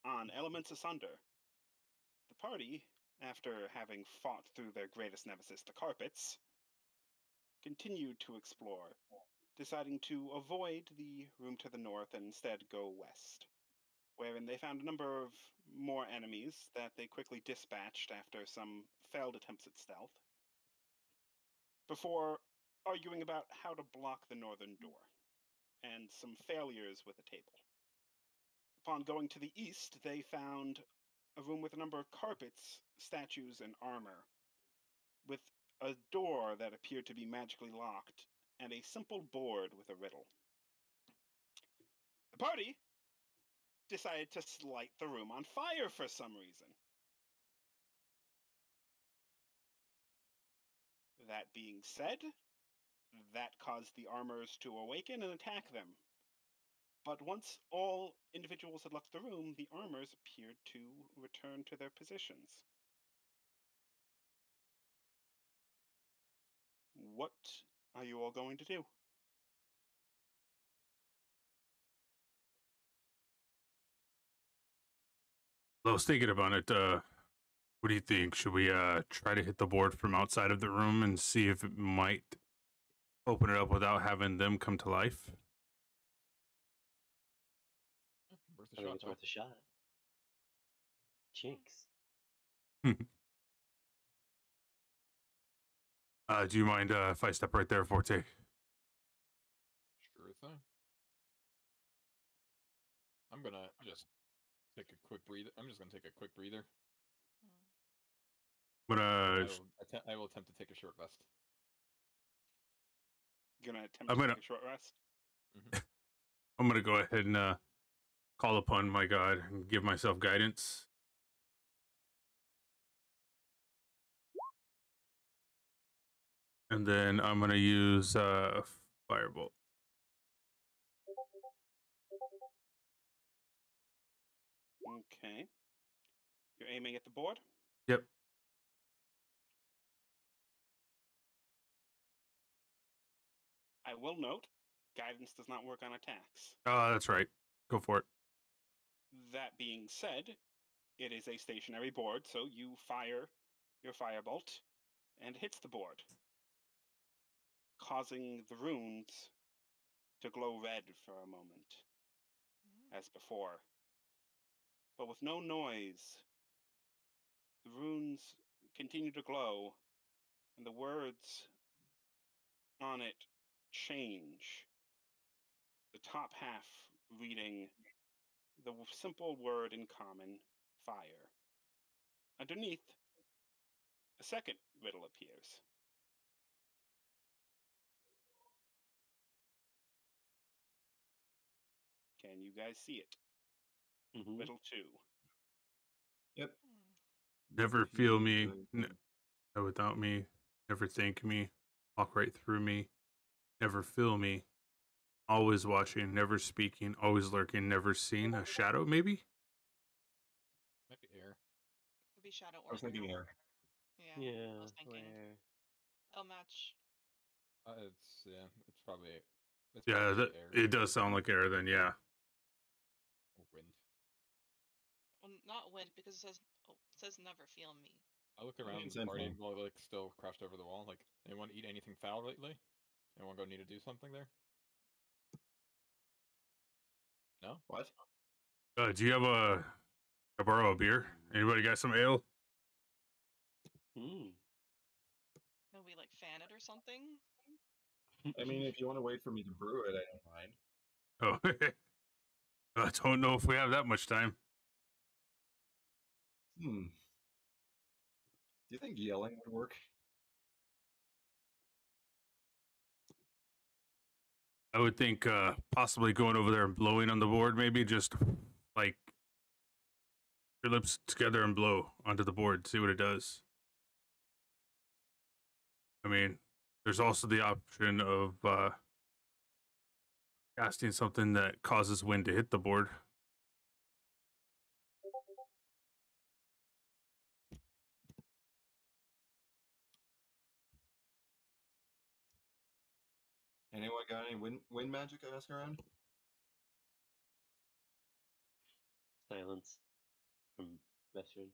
on Elements Asunder. The party, after having fought through their greatest nemesis, the Carpets, continued to explore, deciding to avoid the room to the north and instead go west, wherein they found a number of more enemies that they quickly dispatched after some failed attempts at stealth, before arguing about how to block the northern door, and some failures with a table. Upon going to the east, they found a room with a number of carpets, statues, and armor, with a door that appeared to be magically locked, and a simple board with a riddle. The party decided to light the room on fire for some reason. That being said, that caused the armors to awaken and attack them. But once all individuals had left the room, the armors appeared to return to their positions. What are you all going to do? I was thinking about it. What do you think? Should we try to hit the board from outside of the room and see if it might open it up without having them come to life? Worth a I think shot, it's though. worth a shot. Jinx. Do you mind if I step right there, Forte? Sure thing. I'm gonna just take a quick breather. I'm just gonna take a quick breather. But I will attempt to take a short rest. You're gonna attempt to take a short rest? I'm gonna go ahead and call upon my god and give myself guidance. And then I'm gonna use Firebolt. Okay. You're aiming at the board? Yep. I will note, guidance does not work on attacks. Oh, that's right. Go for it. That being said, it is a stationary board, so you fire your firebolt, and it hits the board, causing the runes to glow red for a moment, as before. But with no noise, the runes continue to glow, and the words on it change. The top half reading the simple word in common, fire. Underneath, a second riddle appears. Can you guys see it? Riddle 2. Yep. Never feel me without me. Never thank me. Walk right through me. Never feel me. Always watching. Never speaking. Always lurking. Never seen. A shadow, maybe? Might be air. Could be shadow or I was thinking air. Yeah, I was thinking. Where... They'll match. It's probably. It's Yeah, probably air. it does sound like air then, yeah. Or wind. Well, not wind because it says never feel me. I look around the party while like still crouched over the wall. Like, anyone eat anything foul lately? Anyone go need to do something there? No? What? Do you have I borrow a beer? Anybody got some ale? Maybe like fan it or something? I mean, if you want to wait for me to brew it, I don't mind. Oh, I don't know if we have that much time. Do you think yelling would work? I would think possibly going over there and blowing on the board, maybe just like your lips together and blow onto the board, see what it does. I mean, there's also the option of casting something that causes wind to hit the board. Anyone got any wind magic I ask around? Silence. Best friend.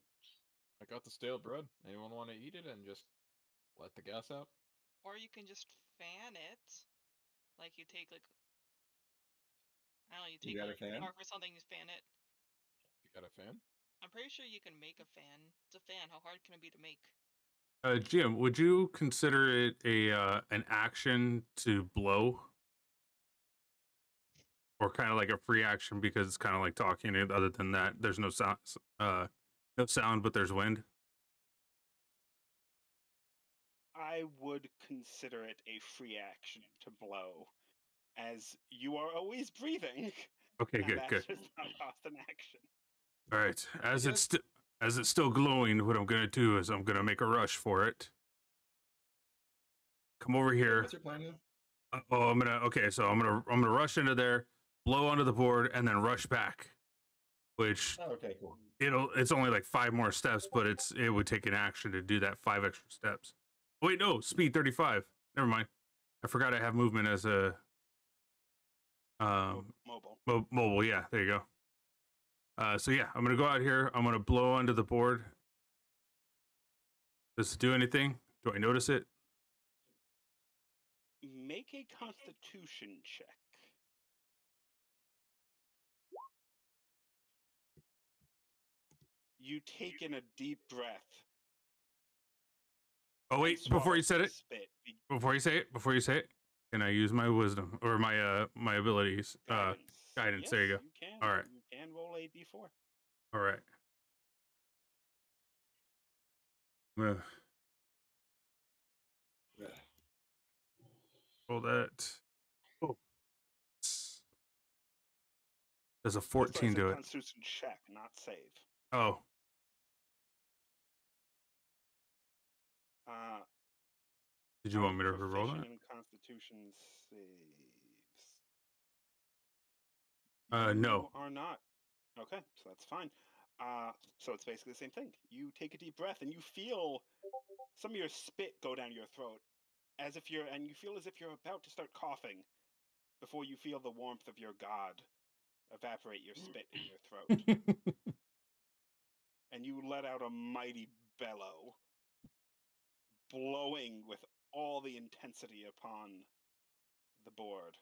I got the stale bread. Anyone want to eat it and just let the gas out? Or you can just fan it. Like you take like I don't know, you take got a a fan? scarf or something, you fan it. You got a fan? I'm pretty sure you can make a fan. It's a fan. How hard can it be to make? Jim, would you consider it an action to blow, or kind of like a free action because it's kind of like talking? And other than that, there's no sound, but there's wind. I would consider it a free action to blow, as you are always breathing. Okay, and good, that good. does not cost an action. All right, as it's still glowing, what I'm gonna do is I'm gonna make a rush for it. Come over here. What's your plan now? So I'm gonna rush into there, blow onto the board, and then rush back. Which Oh, okay, cool. it's only like 5 more steps, but it would take an action to do that 5 extra steps. Wait, no, speed 35. Never mind. I forgot I have movement as a Mobile. Mobile, yeah, there you go. So yeah, I'm gonna go out here. I'm gonna blow onto the board. Does it do anything? Do I notice it? Make a Constitution check. You take in a deep breath. Oh wait, and before you swallow said some it, spit. before you say it, can I use my wisdom or my abilities? Guidance. Yes, There you go. You can. All right. You can roll a d4. All right. Yeah. Roll that. Oh. There's a This 14 is to a it. Constitution check, not save. Oh. Did you want me to roll that? In Constitution saves. No. You are not. Okay, so that's fine. So it's basically the same thing. You take a deep breath and you feel some of your spit go down your throat, you feel as if you're about to start coughing before you feel the warmth of your god evaporate your spit in your throat. And you let out a mighty bellow, blowing with all the intensity upon the board.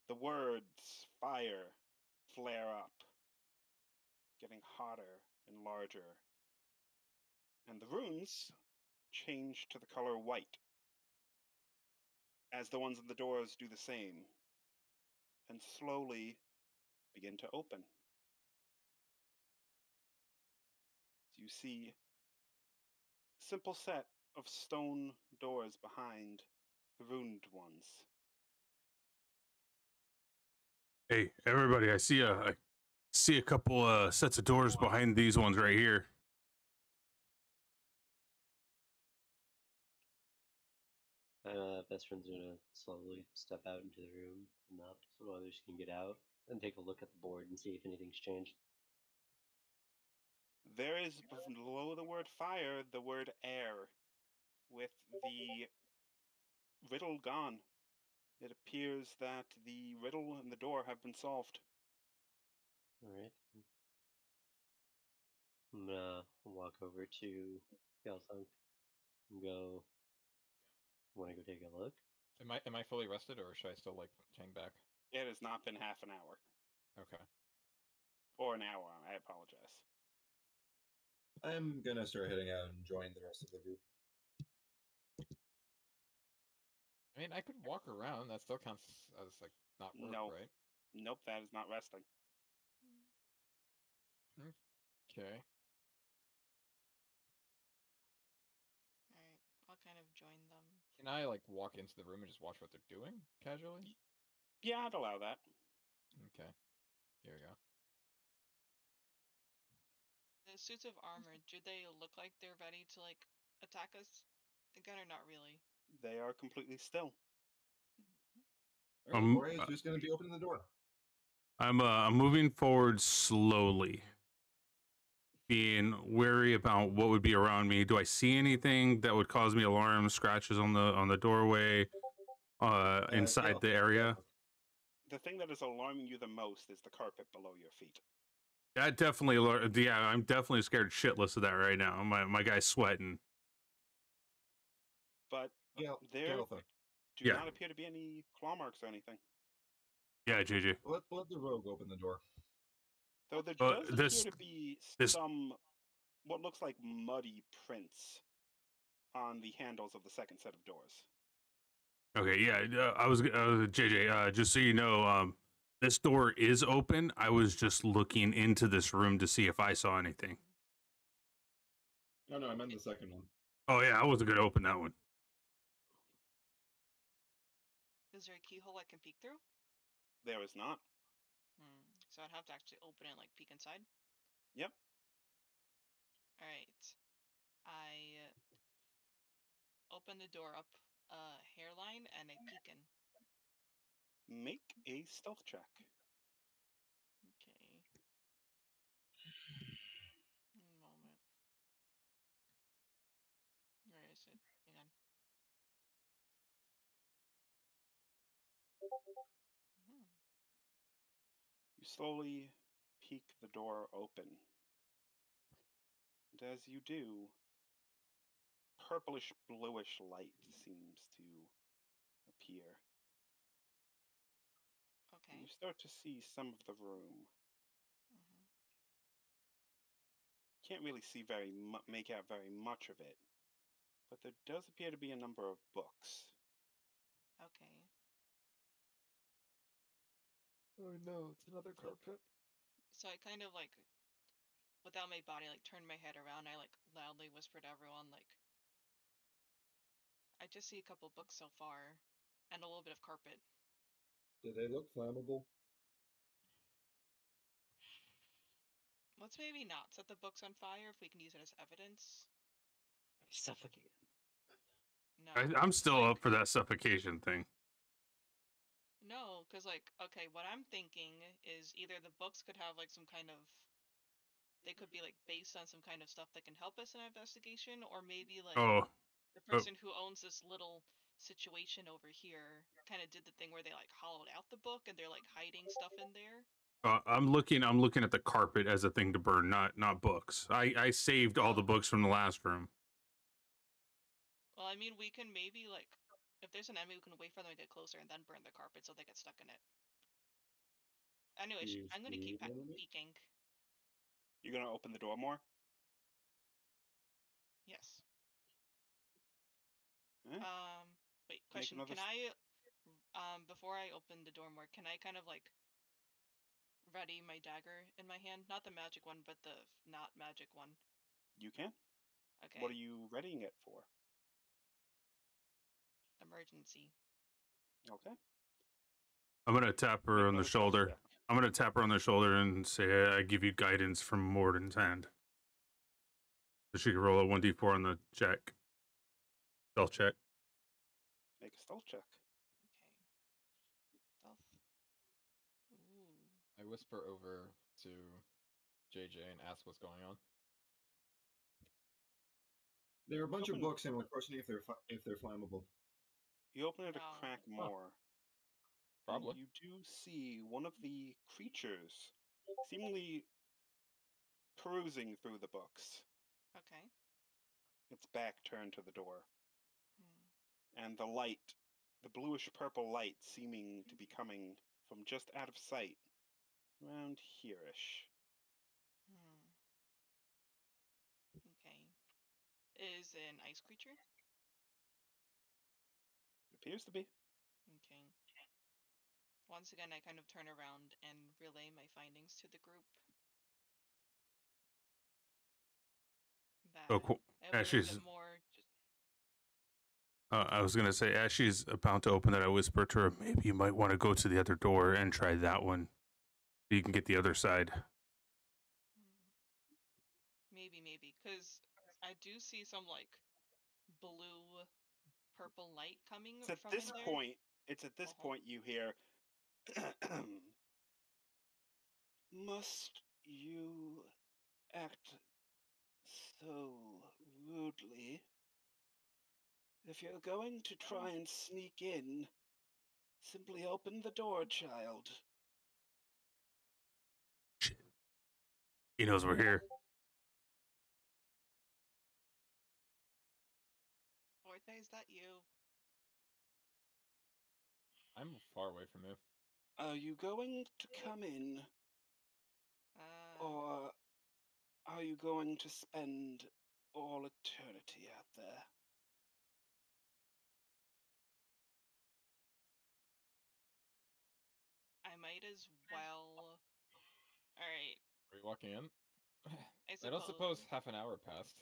The words fire flare up, getting hotter and larger. And the runes change to the color white, as the ones on the doors do the same, and slowly begin to open. So you see a simple set of stone doors behind the runed ones. Hey, everybody! I see a couple sets of doors behind these ones right here. Best friend's gonna slowly step out into the room and up so others can get out and take a look at the board and see if anything's changed. There is below the word fire the word air, with the riddle gone. It appears that the riddle and the door have been solved. Alright. I'm gonna walk over to Galthunk and go, wanna go take a look? Am I fully rested, or should I still like hang back? It has not been half an hour. Okay. Or an hour, I apologize. I'm gonna start heading out and join the rest of the group. I mean, I could walk around. That still counts as like not work, No. right? Nope, that is not resting. Okay. Alright, I'll kind of join them. Can I like walk into the room and just watch what they're doing casually? Yeah, I'd allow that. Okay. Here we go. The suits of armor, do they look like they're ready to like attack us again or not really? They are completely still. Alright, who's gonna be opening the door? I'm moving forward slowly, being wary about what would be around me. Do I see anything that would cause me alarm? Scratches on the doorway, inside the area. The thing that is alarming you the most is the carpet below your feet. That definitely, yeah, I'm definitely scared shitless of that right now. My guy's sweating. But there Galitha, do not appear to be any claw marks or anything. Yeah, JJ. let the rogue open the door. Though there does this- appear to be this- some what looks like muddy prints on the handles of the second set of doors. Okay, yeah, I was JJ. Just so you know, this door is open. I was just looking into this room to see if I saw anything. Oh no, I meant the second one. Oh yeah, I wasn't gonna open that one. Is there a keyhole I can peek through? There is not. So I'd have to actually open it and like peek inside. Yep. All right. I open the door up a hairline and I peek in. Make a stealth check. Okay. One moment. Where is it? Hang on. You slowly peek the door open. And as you do, purplish bluish light seems to appear. Okay. And you start to see some of the room. Can't really see make out very much of it, but there does appear to be a number of books. Okay. Oh no, it's another carpet. So I kind of like, without my body, like turn my head around. I like loudly whisper to everyone, like, I just see a couple books so far, and a little bit of carpet. Do they look flammable? Let's maybe not set the books on fire if we can use it as evidence. Suffocate. No. I'm still like, up for that suffocation thing. No, because like, okay, what I'm thinking is either the books could have like some kind of, they could be like based on some kind of stuff that can help us in our investigation, or maybe like the person who owns this little situation over here kind of did the thing where they like hollowed out the book and they're like hiding stuff in there. I'm looking at the carpet as a thing to burn, not books. I saved all the books from the last room. Well, I mean, we can maybe like, if there's an enemy, we can wait for them to get closer and then burn the carpet so they get stuck in it. Anyway, I'm gonna keep peeking. You're gonna open the door more? Yes. Eh? Wait, question. Can I, before I open the door more, can I kind of like ready my dagger in my hand? Not the magic one, but the not magic one. You can. Okay. What are you readying it for? Emergency. Okay. I'm gonna tap her on the shoulder. I'm gonna tap her on the shoulder and say, "I give you guidance from Morden's hand." So she can roll a 1d4 on the check. Stealth check. Make a stealth check. Okay. Stealth. Ooh. I whisper over to JJ and ask what's going on. There are a bunch of books, and we're questioning if they're flammable. You open it a crack more. Probably. And you do see one of the creatures seemingly perusing through the books. Okay. Its back turned to the door. And the light, the bluish purple light seeming to be coming from just out of sight, around here-ish. Okay. Is it an ice creature? It appears to be. Okay. Once again, I kind of turn around and relay my findings to the group. So cool. Ashley's. I was gonna say, as she's about to open it, I whisper to her, "Maybe you might want to go to the other door and try that one, so you can get the other side." Maybe, because I do see some like blue, purple light coming It's at from this in there. point. It's at this point you hear. Must you act so rudely? If you're going to try and sneak in, simply open the door, child. He knows we're here. Forte, is that you? I'm far away from you. Are you going to come in, or are you going to spend all eternity out there? I might as well. Alright. Are you walking in? I I don't suppose suppose. half an hour passed.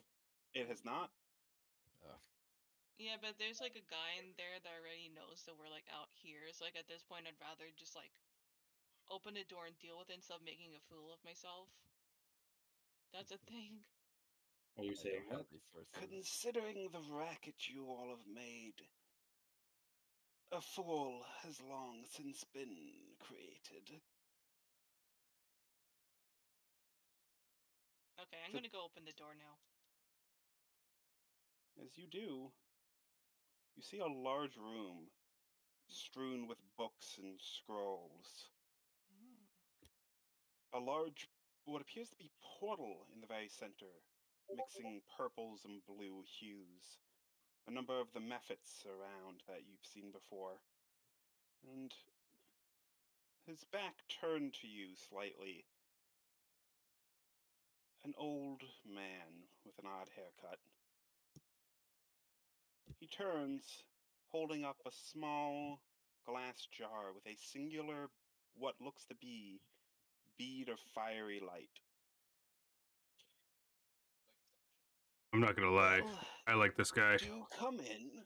It has not. Ugh. Yeah, but there's like a guy in there that already knows that we're like out here. So like at this point, I'd rather just like open the door and deal with it instead of making a fool of myself. That's a thing. Are you I saying don't that? have resources. Considering the racket you all have made, a fool has long since been created. Okay, I'm The- gonna go open the door now. As you do, you see a large room strewn with books and scrolls. Hmm. A large, what appears to be portal in the very center, mixing purples and blue hues. A number of the mephits around that you've seen before. And his back turned to you slightly. An old man with an odd haircut. He turns, holding up a small glass jar with a singular, what looks to be, bead of fiery light. I'm not gonna lie. Well, I like this guy. do come in.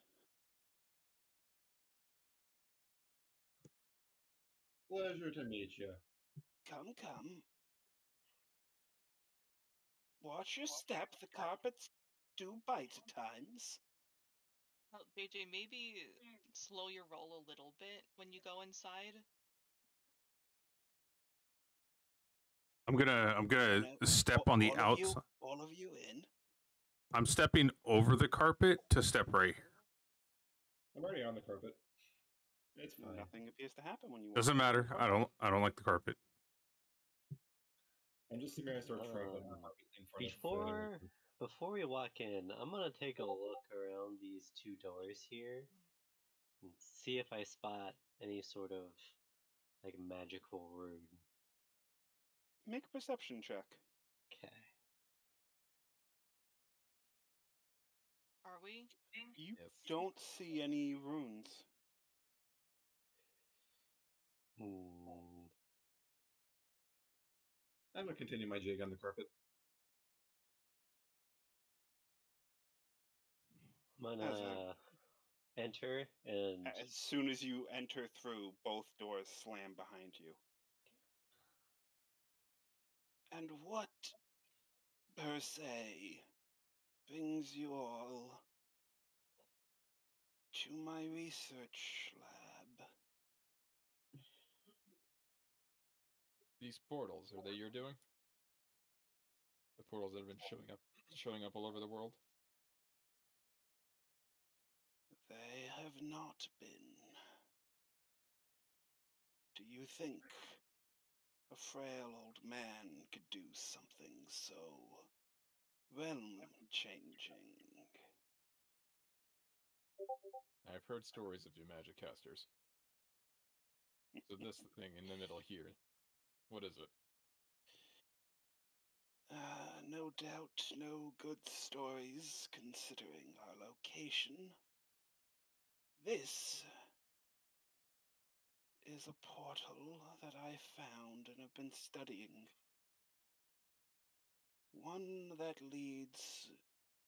Pleasure to meet you. Come, come. Watch your step. The carpets do bite at times. Oh, JJ, maybe slow your roll a little bit when you go inside. I'm gonna No, step on the all outside. all of you in. I'm stepping over the carpet to step right here. I'm already on the carpet. It's fine. Nothing appears to happen when you walk Doesn't over the matter. carpet. I don't like the carpet. I'm just gonna start trampling on the carpet in front Before we walk in, I'm gonna take a look around these two doors here and see if I spot any sort of like magical rune. Make a perception check. Okay. Are we? You Yes. don't see any runes. I'm gonna continue my jig on the carpet. I'm gonna enter and As soon as you enter through, both doors slam behind you. And what, per se, brings you all to my research lab? These portals, are they your doing? The portals that have been showing up all over the world? They have not been. Do you think a frail old man could do something so realm-changing? I've heard stories of you magic casters. So this thing in the middle here, what is it? No doubt no good stories considering our location. This is a portal that I found and have been studying. One that leads,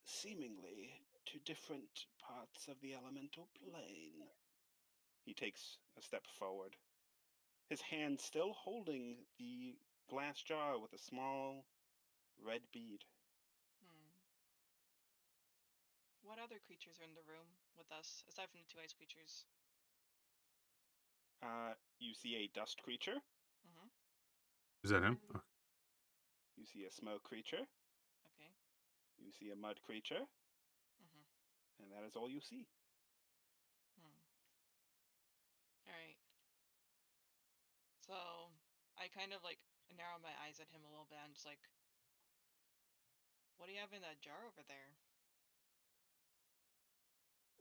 seemingly, to different parts of the elemental plane. He takes a step forward, his hand still holding the glass jar with a small red bead. What other creatures are in the room with us, aside from the two ice creatures? You see a dust creature. Mm-hmm. Is that him? Oh. You see a smoke creature. Okay. You see a mud creature. Mm-hmm. And that is all you see. Alright. So, I kind of like narrow my eyes at him a little bit. I'm just like, What do you have in that jar over there?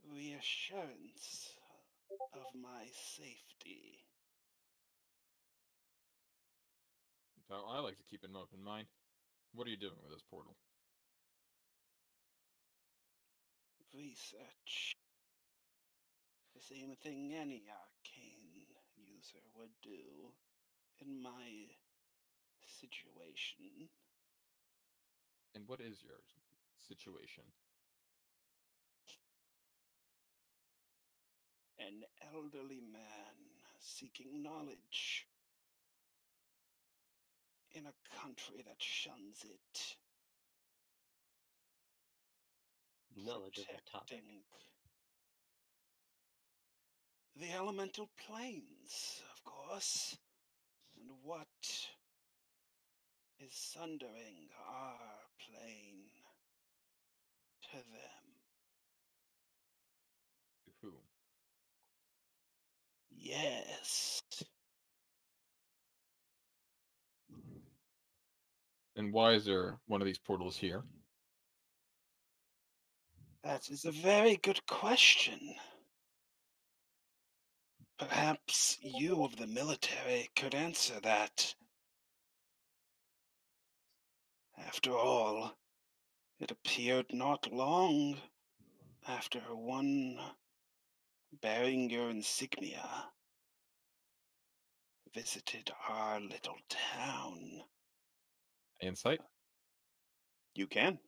Reassurance of my safety. So I like to keep an open mind. What are you doing with this portal? Research. The same thing any arcane user would do in my situation. And what is your situation? An elderly man seeking knowledge in a country that shuns it. Knowledge of what topic? Protecting the elemental planes, of course, and what is sundering our plane to them. To who? Yes. And why is there one of these portals here? That is a very good question. Perhaps you of the military could answer that. After all, it appeared not long after one bearing your insignia visited our little town. Insight? You can.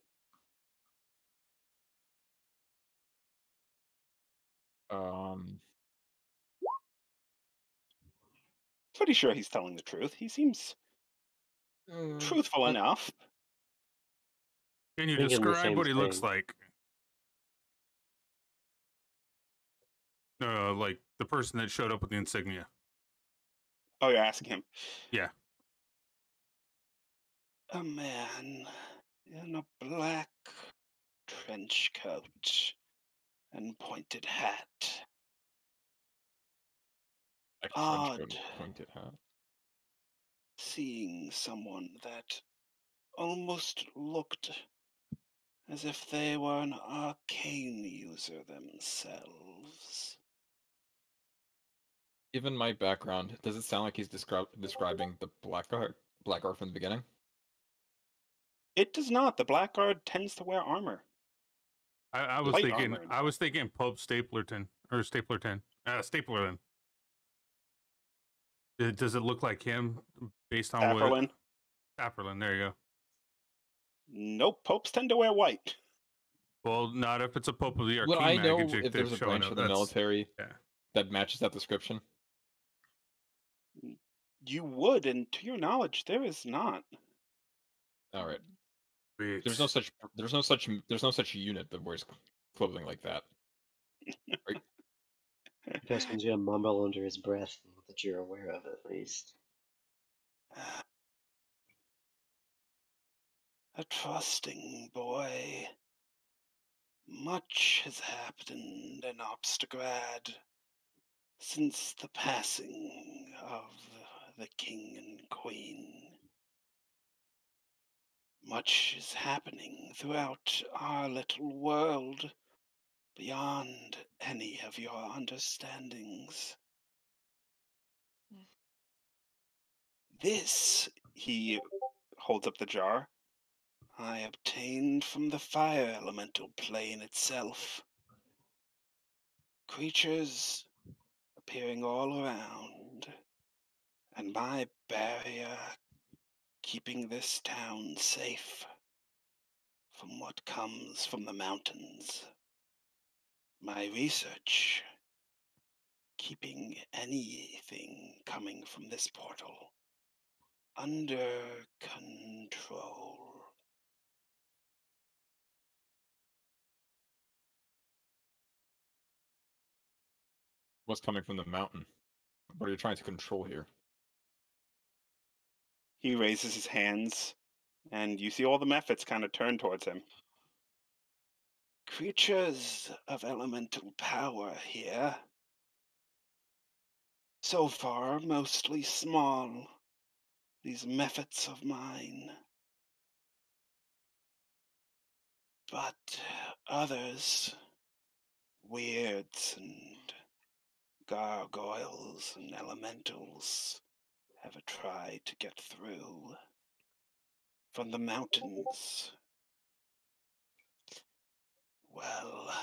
Pretty sure he's telling the truth. He seems truthful enough. Can you Thinking the describe same what he looks thing. like? Like the person that showed up with the insignia. Oh, you're asking him. Yeah. A man in a black trench coat and pointed hat. A trench Odd coat and pointed hat. seeing someone that almost looked as if they were an arcane user themselves. Given my background, does it sound like he's describing the Blackguard from the beginning? It does not. The Blackguard tends to wear armor. I was Light thinking armor, in I was thinking Pope Stapleton or Stapleton. Stapleton. Does it look like him based on what Apperlin. Apperlin, there you go. Nope, popes tend to wear white. Well, not if it's a Pope of the Would Arcane I know Magic if there's a that's showing branch up. of the That's- military yeah. that matches that description? You would, and to your knowledge, there is not. All right. Wait. There's no such unit that wears clothing like that. Peskin's gonna mumble under his breath that you're aware of, at least. A trusting boy. Much has happened in Obstagrad since the passing of the king and queen. Much is happening throughout our little world beyond any of your understandings. This, he holds up the jar, I obtained from the fire elemental plane itself. Creatures appearing all around, and my barrier keeping this town safe from what comes from the mountains. My research keeping anything coming from this portal under control. What's coming from the mountain? What are you trying to control here? He raises his hands, and you see all the methods kind of turn towards him. Creatures of elemental power here. So far, mostly small, these methods of mine. But others, weirds and gargoyles and elementals, have tried to get through from the mountains. Well,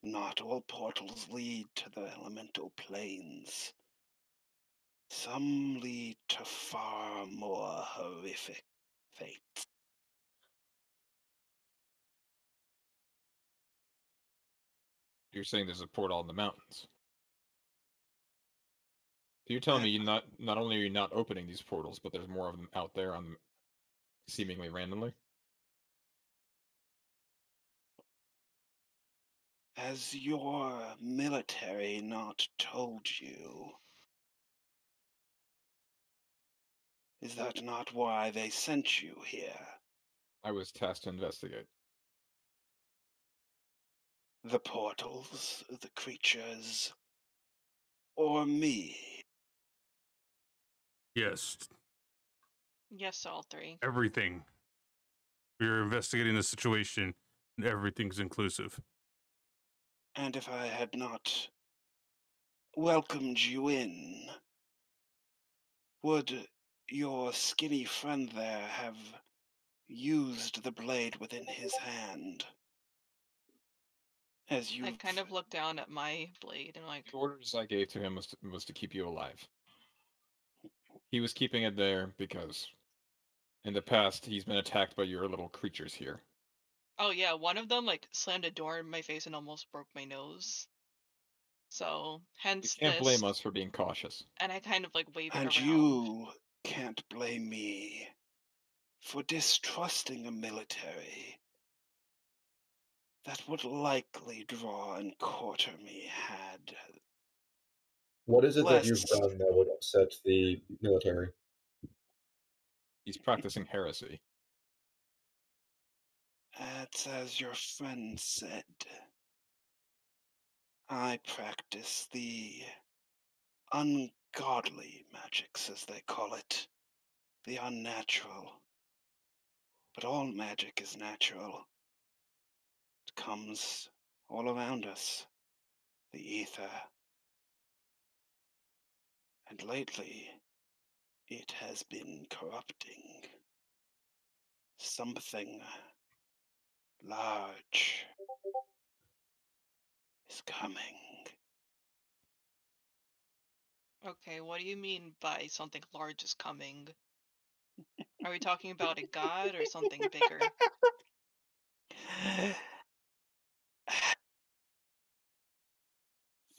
not all portals lead to the elemental planes. Some lead to far more horrific fates. You're saying there's a portal in the mountains. So you're telling me not only are you not opening these portals, but there's more of them out there on seemingly randomly? Has your military not told you? Is that not why they sent you here? I was tasked to investigate. The portals, the creatures, or me? Yes, Yes, all three. everything. We're investigating the situation, and everything's inclusive. And if I had not welcomed you in, would your skinny friend there have used the blade within his hand? As you I kind of look down at my blade and like, The orders I gave to him was to keep you alive. He was keeping it there because in the past he's been attacked by your little creatures here. oh yeah, one of them like slammed a door in my face and almost broke my nose. So You hence can't this, blame us for being cautious. and I kind of like wave it and around. you can't blame me for distrusting a military that would likely draw and quarter me had. What is it that you've Less. done that would upset the military? He's practicing heresy. It's as your friend said. I practice the ungodly magics, as they call it. The unnatural. But all magic is natural. It comes all around us. The ether. And lately, it has been corrupting. Something large is coming. Okay, what do you mean by something large is coming? Are we talking about a god or something bigger?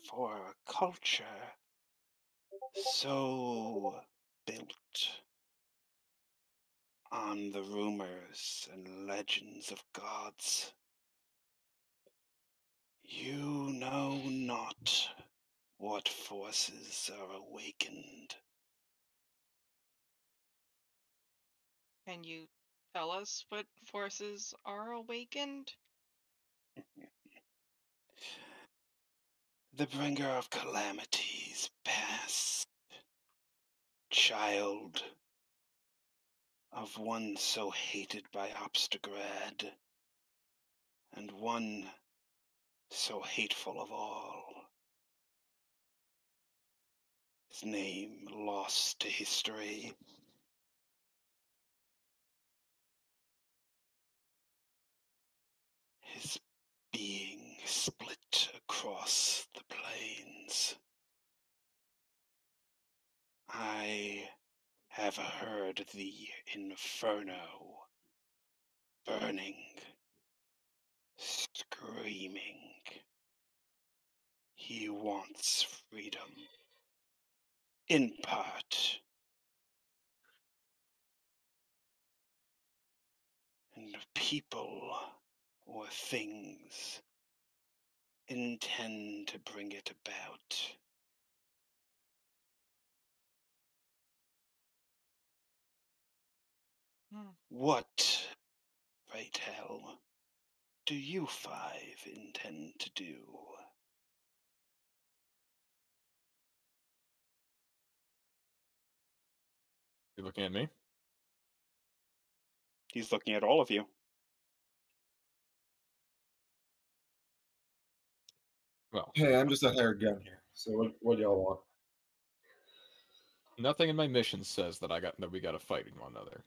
For a culture so built on the rumors and legends of gods, you know not what forces are awakened. Can you tell us what forces are awakened? The bringer of calamities past, child of one so hated by Obstagrad, and one so hateful of all. His name lost to history. His being split across the plains. I have heard the inferno burning, screaming. He wants freedom. In part. And people or things intend to bring it about. What, pray tell, do you five intend to do? You looking at me? He's looking at all of you. Well, Hey, I'm just a hired gun here. So what do y'all want? nothing in my mission says that we got to fight one another.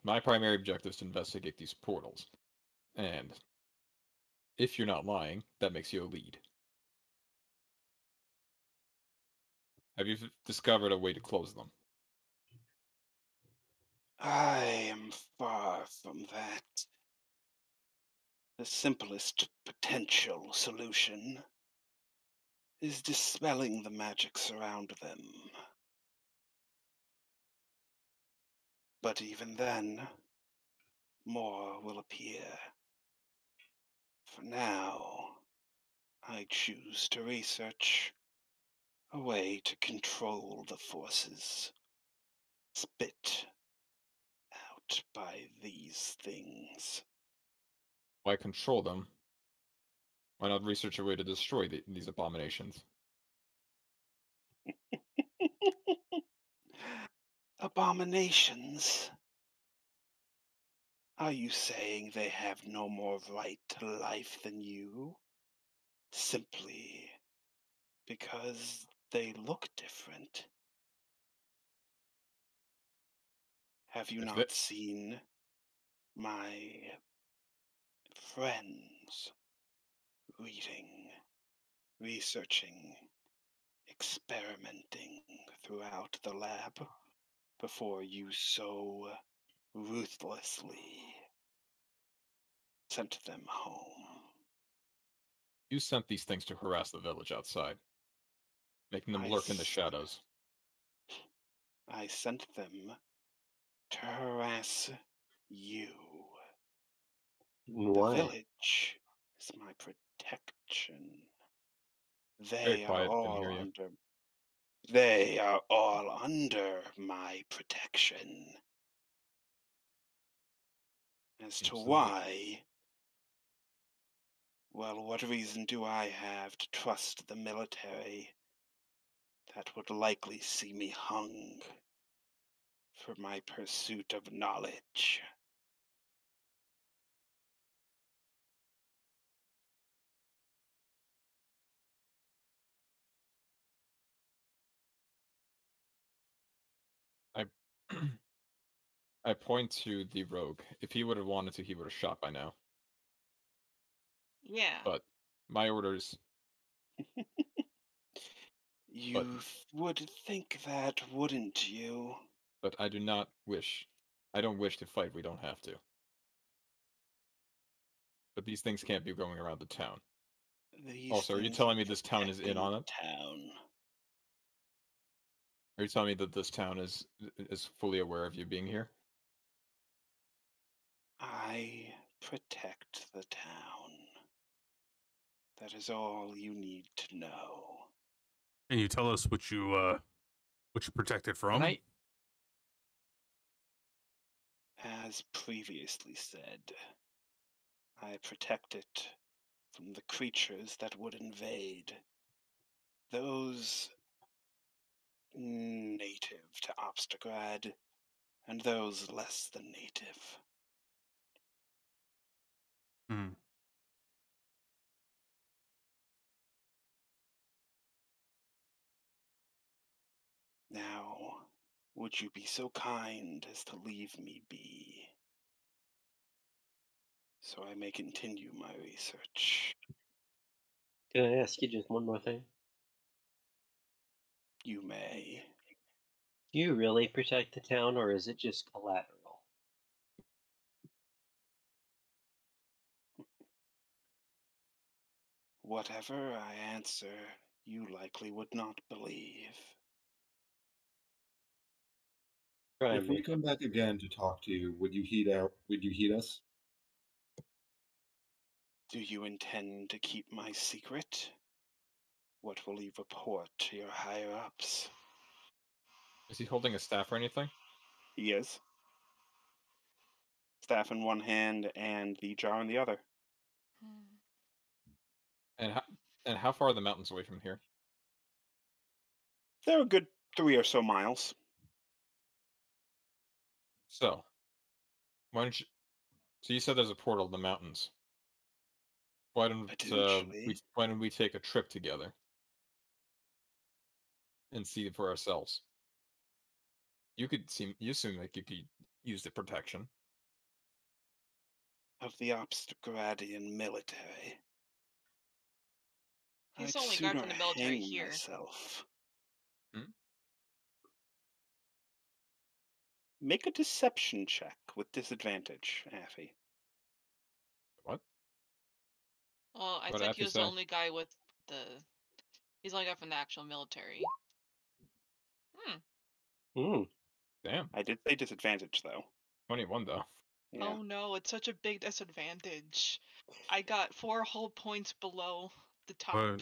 My primary objective is to investigate these portals, and if you're not lying, that makes you a lead. Have you discovered a way to close them? I am far from that. The simplest potential solution is dispelling the magics around them. But even then, more will appear. For now, I choose to research a way to control the forces spit out by these things. Why control them? Why not research a way to destroy these abominations? Abominations? Are you saying they have no more right to life than you? Simply because they look different? Have you If not seen my friends reading, researching, experimenting throughout the lab before you so ruthlessly sent them home? You sent these things to harass the village outside, making them lurk in the shadows. I sent them to harass you. Why? The village is my protection. Very quiet, didn't hear you. They are all under my protection. As to why, well, what reason do I have to trust the military that would likely see me hung for my pursuit of knowledge? I I point to the rogue. If he would have wanted to, he would have shot by now. Yeah. But my orders. You would think that, wouldn't you? But I do not wish. I don't wish to fight. We don't have to. But these things can't be going around the town. These Also, are you things telling me this town is in protecting on the it? town. Are you telling me that this town is fully aware of you being here? I protect the town. That is all you need to know. Can you tell us what you protected from? As previously said, I protect it from the creatures that would invade. Those native to Obstagrad, and those less than native. Hmm. Now, would you be so kind as to leave me be, so I may continue my research? Can I ask you just one more thing? You may. Do you really protect the town, or is it just collateral? Whatever I answer, you likely would not believe. Try If we me. come back again to talk to you, would you heed us? Do you intend to keep my secret? What will you report to your higher-ups? Is he holding a staff or anything? He is. Staff in one hand and the jar in the other. And how far are the mountains away from here? They're a good 3 or so miles. So, why don't you? So you said there's a portal in the mountains. Why don't Potentially. why don't we take a trip together and see it for ourselves? You seem like you could use the protection. Of the Obstagradian military. He's I'd the only guy sooner from the military hang here. myself. Hmm? Make a deception check with disadvantage, Affy. What? Well, I What'd think he Affy was the say? only guy with the. He's the only guy from the actual military. Damn. I did say disadvantage, though. 21 though. Yeah. Oh no, it's such a big disadvantage. I got 4 whole points below the top.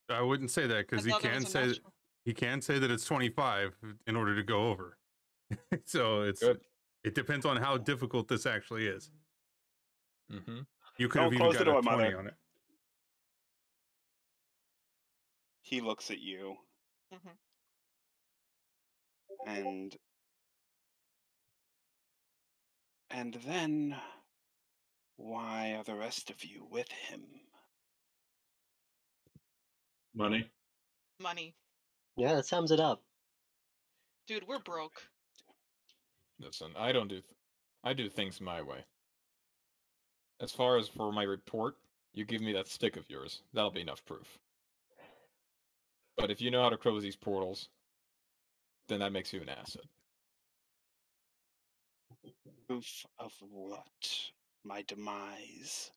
But I wouldn't say that because I thought that was a natural. he can say that it's 25 in order to go over. So Good. it depends on how difficult this actually is. Mm-hmm. You could Don't have even close the got door, a 20 Mother. on it. He looks at you, Mhm. and then, why are the rest of you with him? Money. Money. Yeah, that sums it up. Dude, we're broke. Listen, I do things my way. As far as for my report, you give me that stick of yours. That'll be enough proof. But if you know how to close these portals, then that makes you an asset. Proof of what? My demise.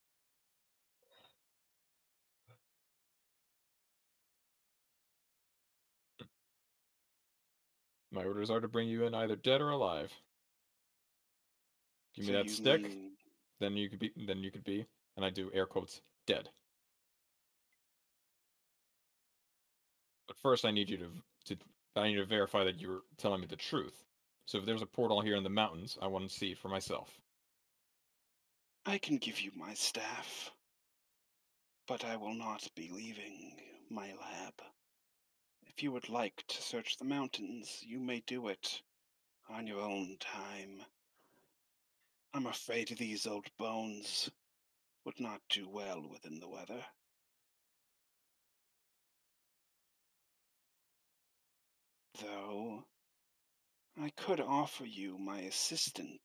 My orders are to bring you in either dead or alive. Give me So that you stick, mean then you could be, and I do air quotes, dead. But first, I need to verify that you're telling me the truth. So if there's a portal here in the mountains, I want to see it for myself. I can give you my staff, but I will not be leaving my lab. If you would like to search the mountains, you may do it on your own time. I'm afraid these old bones would not do well within the weather. Though, I could offer you my assistant,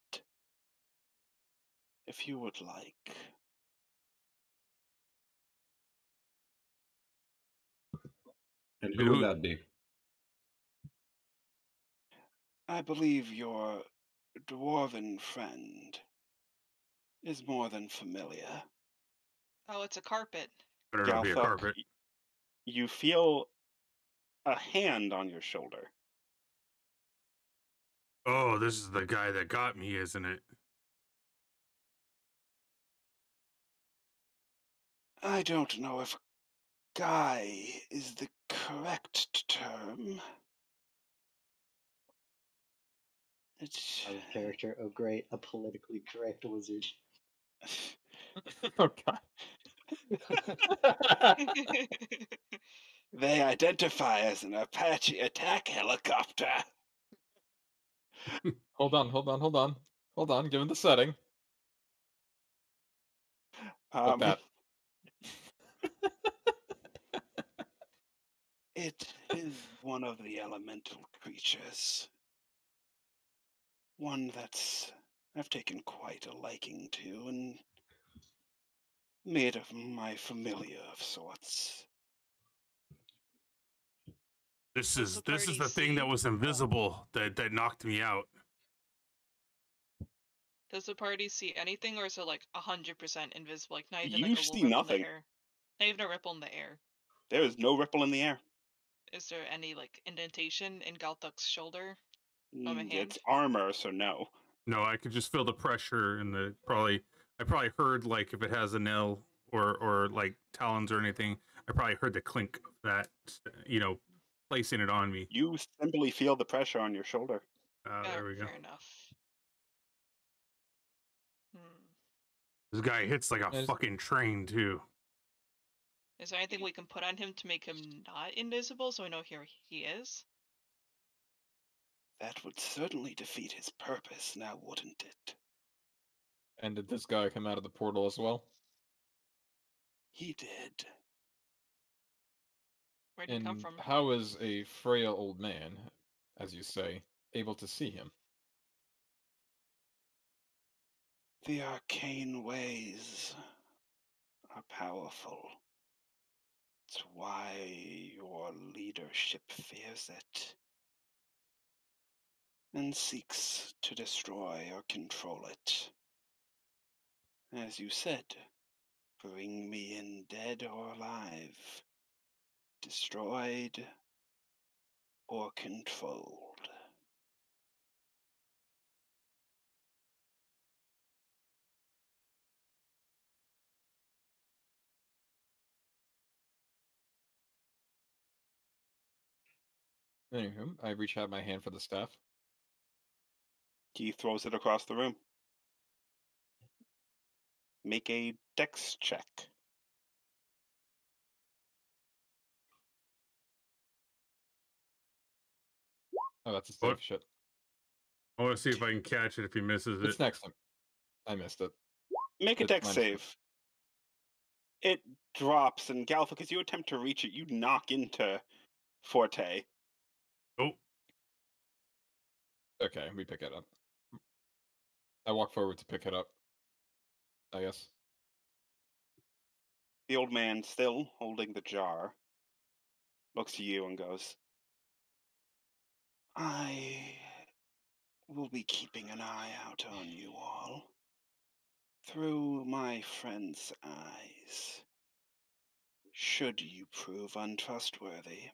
if you would like. And Wait, who would that be? I believe your dwarven friend is more than familiar. Oh, it's a carpet. Better not be a Galthuk, carpet. you feel a hand on your shoulder. Oh, this is the guy that got me, isn't it? I don't know if guy is the correct term. It's... Out of character. Oh, great. A politically correct wizard. Oh god. They identify as an Apache attack helicopter. Hold on. Give him the setting. Like that. It is one of the elemental creatures. One that's I've taken quite a liking to and made of my familiar of sorts. This Does is the the party thing that see- was invisible that knocked me out. Does the party see anything, or is it like 100% invisible? Like not even You like a little see ripple nothing. in the air. Not even a ripple in the air. There is no ripple in the air. Is there any like indentation in Galthuk's shoulder from a hand? It's armor, so no. No, I could just feel the pressure and I probably heard like if it has a nail or like talons or anything, I probably heard the clink of that, placing it on me. You simply feel the pressure on your shoulder. There we go. Fair enough. This guy hits like a Yes. fucking train too. Is there anything we can put on him to make him not invisible so we know here he is? That would certainly defeat his purpose, now wouldn't it? And did this guy come out of the portal as well? He did. Where'd he come And from? how is a frail old man, as you say, able to see him? The arcane ways are powerful. It's why your leadership fears it and seeks to destroy or control it. As you said, bring me in dead or alive, destroyed or controlled. Anywho, I reach out my hand for the staff. He throws it across the room. Make a dex check. Oh, that's a What? safe shit. I want to see if I can catch it if he misses It's it. next time. I missed it. Make a It's dex -2. save. It drops, and Galfik, as you attempt to reach it, you knock into Forte. Oh, Okay, we pick it up. I walk forward to pick it up, I guess. The old man, still holding the jar, looks to you and goes, I will be keeping an eye out on you all. Through my friend's eyes. Should you prove untrustworthy.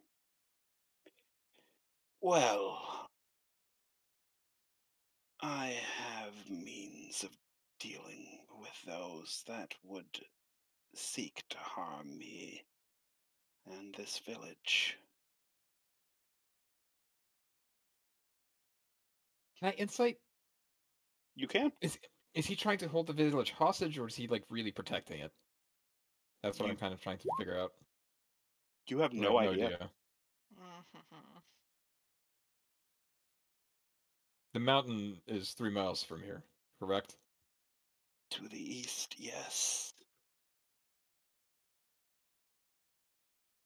Well, I have means of dealing with those that would seek to harm me and this village. Can I insight? You can? Is he trying to hold the village hostage, or is he like really protecting it? That's what I'm kind of trying to figure out. You have I no have idea. The mountain is 3 miles from here, correct? To the east, yes.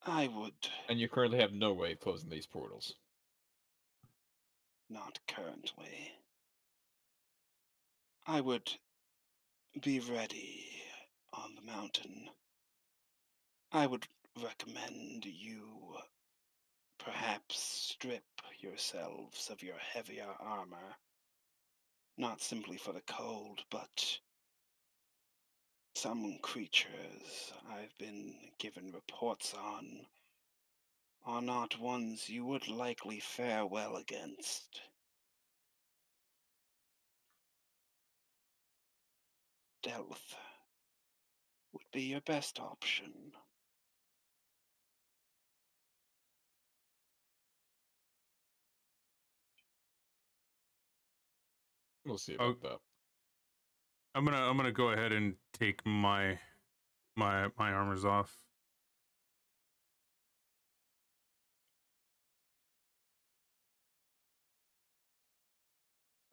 I would And you currently have no way of closing these portals. not currently. I would be ready on the mountain. I would recommend you perhaps strip yourselves of your heavier armor, not simply for the cold, but some creatures I've been given reports on are not ones you would likely fare well against. Stealth would be your best option. We'll see about that. I'm gonna go ahead and take my armors off.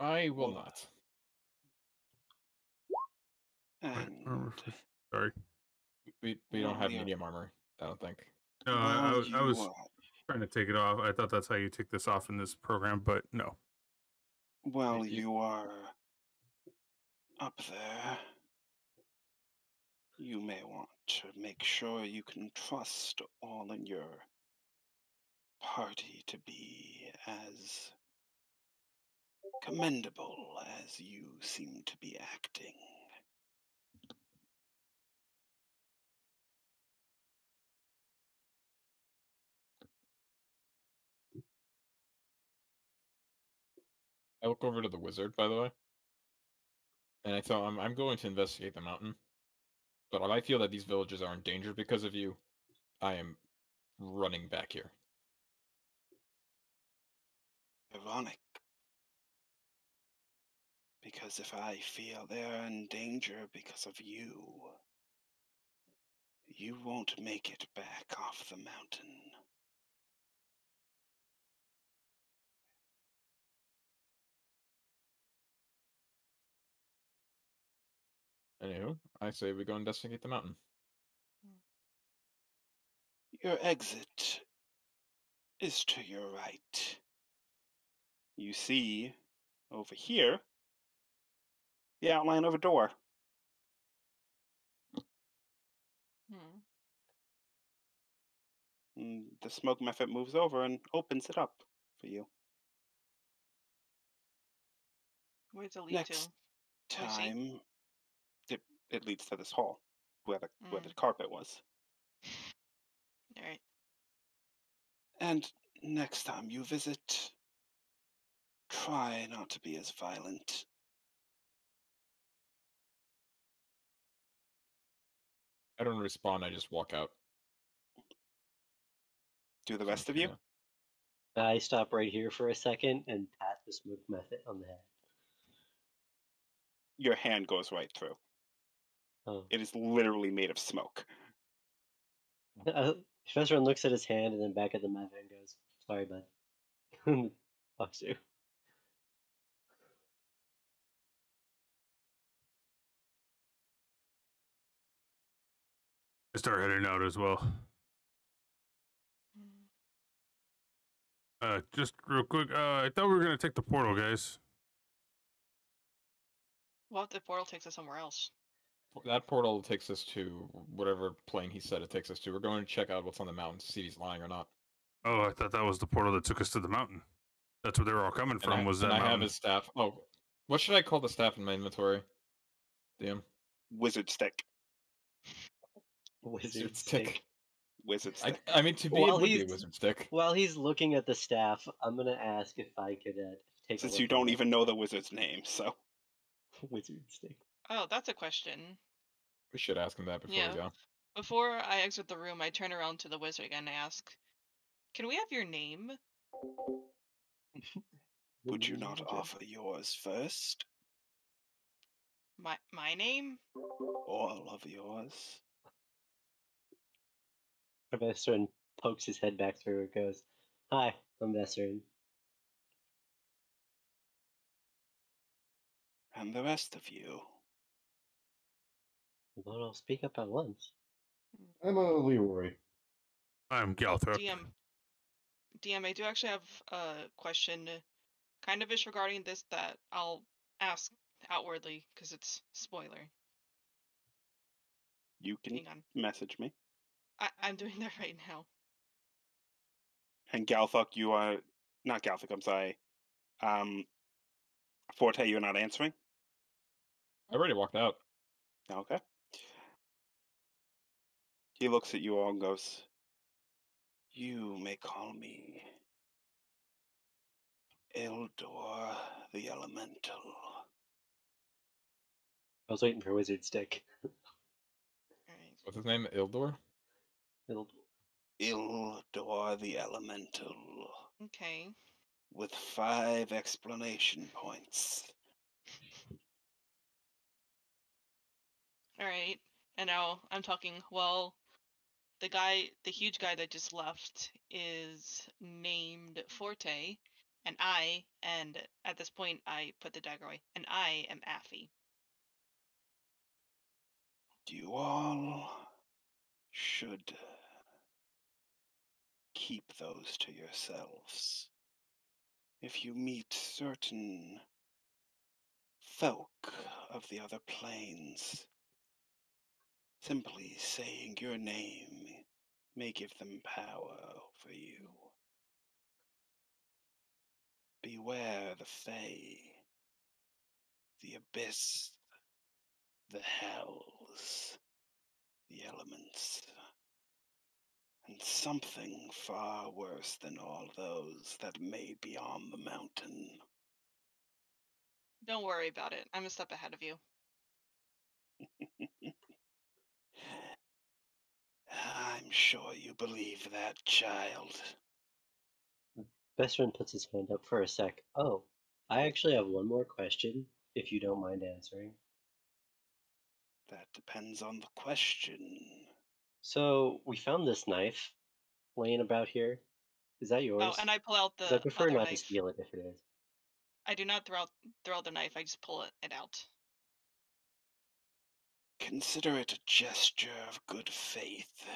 I will not. And Armor sorry. We don't have medium armor, I don't think. No, well, I was trying to take it off. I thought that's how you take this off in this program, but no. well, you are up there. You may want to make sure you can trust all in your party to be as commendable as you seem to be acting. I look over to the wizard, by the way, and I tell him I'm going to investigate the mountain. But if I feel that these villages are in danger because of you, I am running back here. Ironic. Because if I feel they're in danger because of you, you won't make it back off the mountain. Anywho, I say we go investigate the mountain. Your exit is to your right. You see over here the outline of a door. Hmm. And the smoke method moves over and opens it up for you. Where's it lead Next to? I see. time, it leads to this hall where the Mm. carpet was. All right. And next time you visit, try not to be as violent. I don't respond. I just walk out. Do the rest of you? Yeah. I stop right here for a second and pat the smoke method on the head. Your hand goes right through. Oh. It is literally made of smoke. Professor looks at his hand and then back at the method and goes, "Sorry, bud." Fucks you. I start heading out as well. Just real quick, I thought we were gonna take the portal, guys. What if the portal takes us somewhere else? That portal takes us to whatever plane he said it takes us to. We're going to check out what's on the mountain to see if he's lying or not. Oh, I thought that was the portal that took us to the mountain. That's where they were all coming from. Was that I have mountain? his staff. Oh, what should I call the staff in my inventory? DM. Wizard stick. Wizard stick. Wizard stick. I mean, to be While it would be a he's- wizard stick. While he's looking at the staff, I'm gonna ask if I could take a Since look you at don't it. even know the wizard's name, so. Wizard stick. Oh, that's a question. We should ask him that before Yeah. we go. Before I exit the room, I turn around to the wizard again and ask, "Can we have your name?" Would you not offer yours first? My name? All of yours? Professor pokes his head back through and goes, "Hi, I'm Vesserin." And the rest of you? Well, I'll speak up at once. I'm a Leroy. I'm Galthrop. DM, I do actually have a question, kind of ish regarding this that I'll ask outwardly because it's spoiler. You can Hang on. message me. I'm doing that right now. And Galthuk, you are not Galthuk, I'm sorry. Forte, you're not answering? I already walked out. Okay. He looks at you all and goes, "You may call me Eldor the Elemental." I was waiting for Wizard Stick. Alright. What's his name? Ildor? Eldor the Elemental. Okay. With 5 explanation points. Alright. And now I'm talking, well, the huge guy that just left is named Forte, and at this point I put the dagger away, and I am Affy. You all should keep those to yourselves. If you meet certain folk of the other planes, simply saying your name may give them power over you. Beware the Fae, the Abyss, the Hells, the Elements, and something far worse than all those that may be on the mountain. Don't worry about it. I'm a step ahead of you. I'm sure you believe that, child. Vesserin puts his hand up for a sec. Oh, I actually have one more question, if you don't mind answering. That depends on the question. So, we found this knife laying about here. Is that yours? Oh, and I pull out 'Cause the I prefer other not to knife. steal it if it is. I do not throw out the knife. I just pull it out. Consider it a gesture of good faith.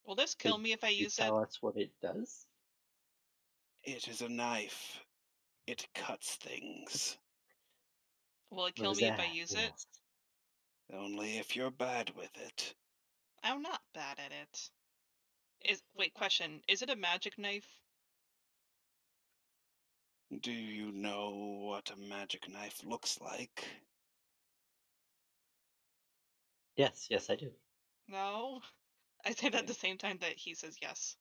Will this kill me if I You use it? tell us what it does? It is a knife. It cuts things. Will it What kill is me if I that? use it? Yes. Only if you're bad with it. I'm not bad at it. Wait, question. Is it a magic knife? Do you know what a magic knife looks like? Yes, I do. No. I say that at the Then, same time that he says yes.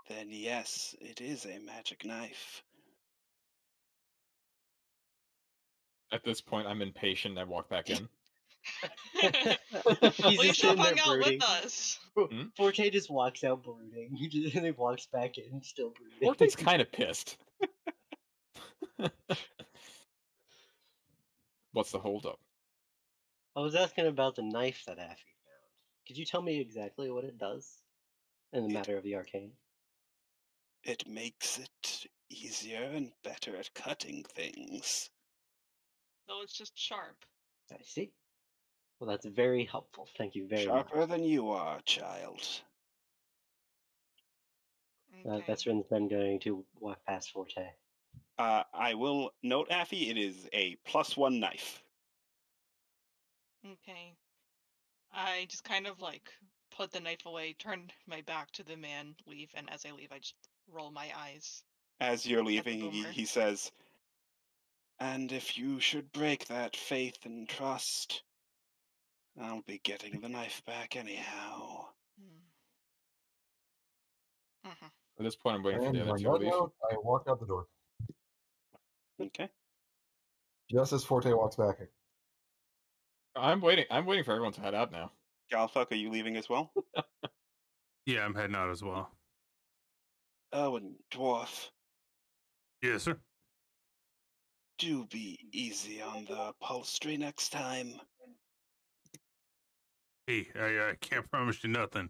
then yes, it is a magic knife. At this point, I'm impatient. I walk back in. He's Well, you just should have sitting there hung out brooding. with us. Hmm? Forte just walks out brooding. And he walks back in, still brooding. Forte's kind of pissed. What's the holdup? I was asking about the knife that Affy found. Could you tell me exactly what it does in the matter of the arcane? It makes it easier and better at cutting things. So it's just sharp. I see. Well, that's very helpful. Thank you very Sharper much. than you are, child. Okay. Veteran's then going to walk past Forte. I will note, Affy, it is a +1 knife. Okay. I just kind of like put the knife away, turn my back to the man, leave, and as I leave, I just roll my eyes. As you're At the leaving, boomer. he says, "And if you should break that faith and trust, I'll be getting the knife back anyhow." Mm-hmm. At this point, I'm waiting for And the other on two to that leave. note, I walk out the door. Okay. Just as Forte walks back in. I'm waiting. I'm waiting for everyone to head out now. Galfuck, are you leaving as well? Yeah, I'm heading out as well. Oh, and Dwarf, Yes, sir. do be easy on the upholstery next time. Hey, I can't promise you nothing.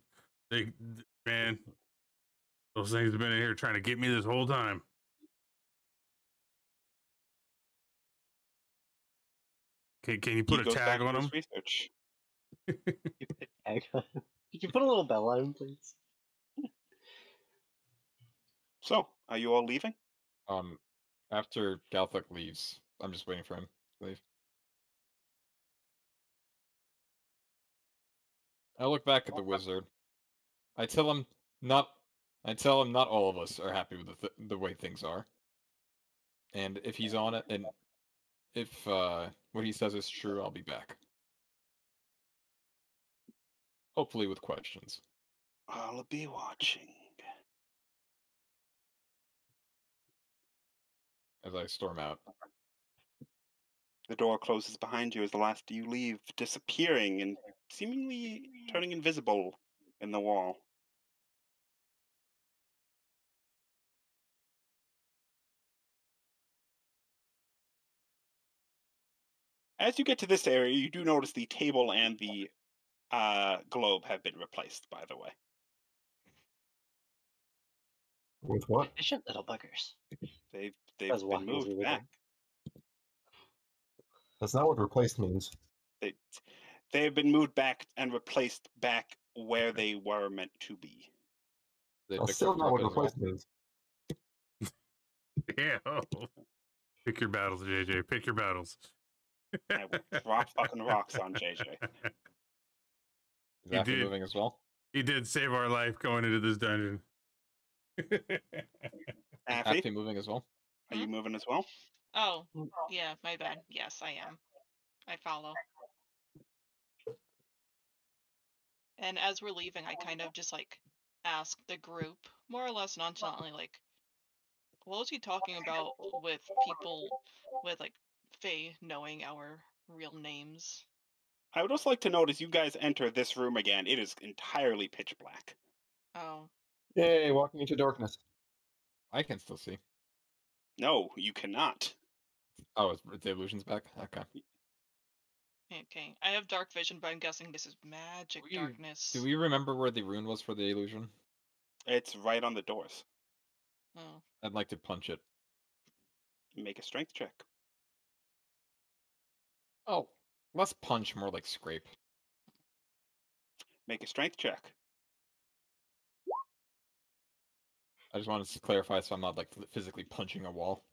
Man, those things have been in here trying to get me this whole time. Can you put He a goes back tag on to his them? research. You put a tag on him. Could you put a little bell on him, please? So, are you all leaving? After Galthuk leaves, I'm just waiting for him to leave. I look back at the wizard. I tell him not all of us are happy with the way things are. And if he's on it, and if what he says is true, I'll be back. Hopefully with questions. I'll be watching. As I storm out. The door closes behind you as the last of you leave, disappearing and seemingly turning invisible in the wall. As you get to this area, you do notice the table and the globe have been replaced, by the way. With what? Efficient little buggers. They've was been walking through moved the back. That's not what replaced means. They have been moved back and replaced back where they were meant to be. They That's picked still up not what as well. replaced means. Yeah. Pick your battles, JJ. Pick your battles. I will drop fucking rocks on JJ. Is Affy moving as well? He did save our life going into this dungeon. Affy, Affy moving as well? are you moving as well? Oh, yeah, my bad. Yes, I am. I follow. And as we're leaving, I kind of just like ask the group, more or less nonchalantly, like, what was he talking about with people with like Faye knowing our real names? I would also like to note as you guys enter this room again, it is entirely pitch black. Oh, Yay, walking into darkness. I can still see. No, you cannot. Oh, is the illusion's back? Okay. okay. I have dark vision, but I'm guessing this is magic darkness. Do we remember where the rune was for the illusion? It's right on the doors. Oh. I'd like to punch it. Make a strength check. Oh, less punch, more like scrape. Make a strength check. I just wanted to clarify so I'm not like physically punching a wall.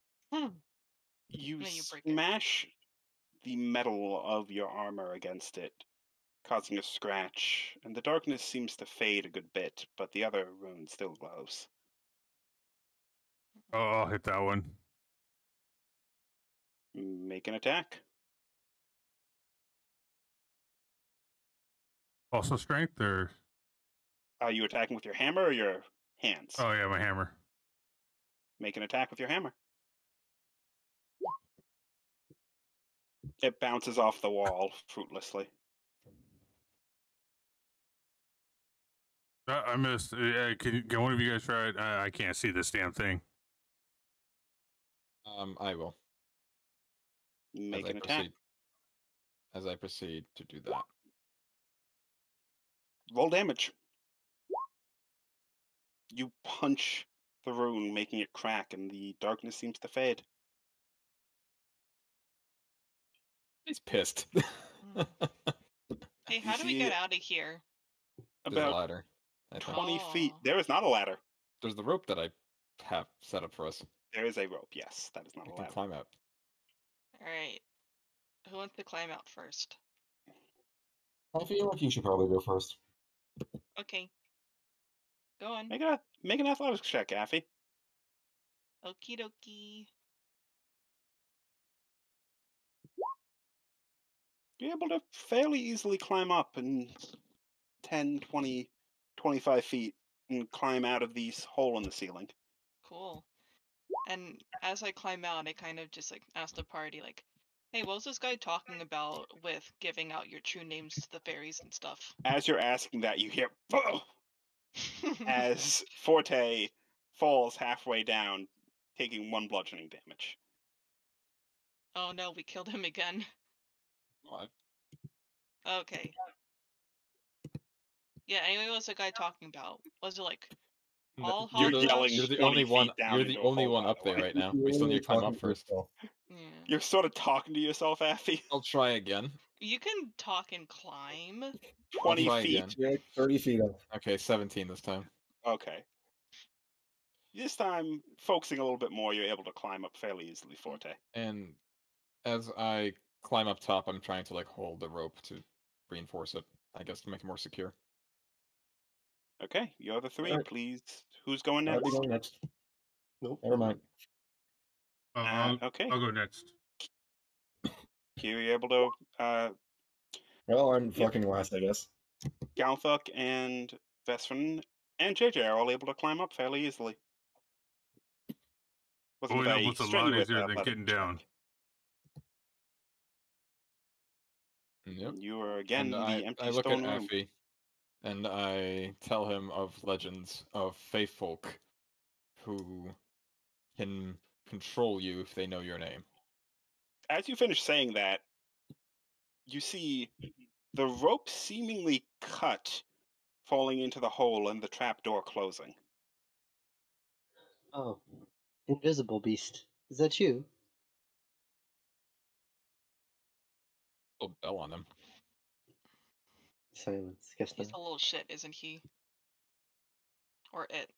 You And then you break it. smash the metal of your armor against it, causing a scratch, and the darkness seems to fade a good bit, but the other rune still glows. Oh, I'll hit that one. Make an attack. Also strength, or? Are you attacking with your hammer or your hands? Oh, yeah, my hammer. Make an attack with your hammer. It bounces off the wall fruitlessly. I missed. Can one of you guys try it? I can't see this damn thing. I will. Make an attack. As I proceed to do that. Roll damage. You punch the rune, making it crack, and the darkness seems to fade. He's pissed. Hey, how do we get out of here? There's a About ladder. I think. 20 feet. Oh. There is not a ladder. There's the rope that I have set up for us. There is a rope, yes. That is not We a can ladder. climb out. Alright. Who wants to climb out first? I feel like you should probably go first. Okay. Go on. Make an athletics check, Affy. Okie dokie. You're able to fairly easily climb up in 10, 20, 25 feet and climb out of this hole in the ceiling. Cool. And as I climb out, I kind of just like ask the party, like, hey, what was this guy talking about with giving out your true names to the fairies and stuff? As you're asking that, you hear as Forte falls halfway down, taking 1 bludgeoning damage. Oh no, we killed him again. What? Okay. Yeah, anyway, what was the guy talking about? Was it like all You're hogwash? yelling. You're the 20 only one. feet down You're the into a only hole, one by up the there way. right now. We still need to climb up first. Yeah. You're sort of talking to yourself, Affy. I'll try again. You can talk and climb. 20 try feet. again. You're like 30 feet up. Okay, 17 this time. Okay. This time, focusing a little bit more, you're able to climb up fairly easily, Forte. And as I climb up top, I'm trying to like hold the rope to reinforce it. I guess to make it more secure. Okay, you're the 3, Alright. please. Who's going I'll next? be going next. Nope. Never mind. Okay. I'll go next. You're able to, Well, I'm fucking last, I guess. Galthuk and Vesfin and JJ are all able to climb up fairly easily. Wasn't Going up a was a lot strenuous easier than athletic getting check. down. Yep. You are again And in the empty I look stone at room. Affy, and I tell him of legends of fae folk who can control you if they know your name. As you finish saying that, you see the rope seemingly cut, falling into the hole and the trapdoor closing. Oh, invisible beast. Is that you? Little bell on him. Silence. Guess He's not. a little shit, isn't he? Or it.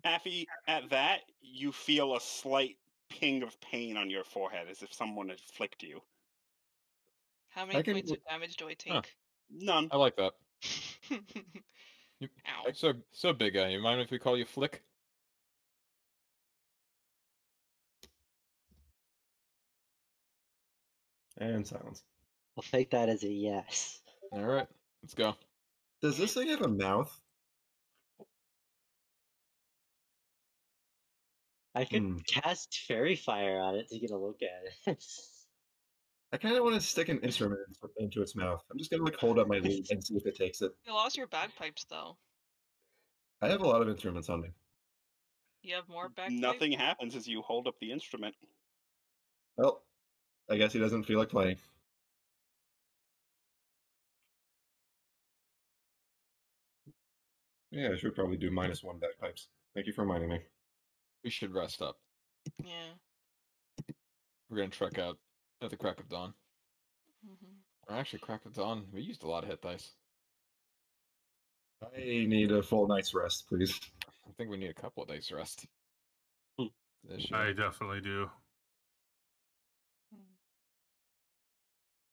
Affy, at that, you feel a slight ping of pain on your forehead, as if someone had flicked you. How many can- points of damage do I Huh. take? None. I like that. Ow. So big guy. You mind if we call you Flick? And silence. I'll take that as a yes. All right, let's go. Does this thing have a mouth? I could cast fairy fire on it to get a look at it. I kind of want to stick an instrument into its mouth. I'm just gonna like hold up my lute and see if it takes it. You lost your bagpipes, though. I have a lot of instruments on me. You have more bagpipes? Nothing happens as you hold up the instrument. Well, I guess he doesn't feel like playing. Yeah, I should probably do -1 bagpipes. Thank you for reminding me. We should rest up. Yeah. We're gonna trek out at the crack of dawn. Hmm. Or actually, crack of dawn. We used a lot of hit dice. I need a full night's rest, please. I think we need a couple of days rest. Hmm. This year. I definitely do.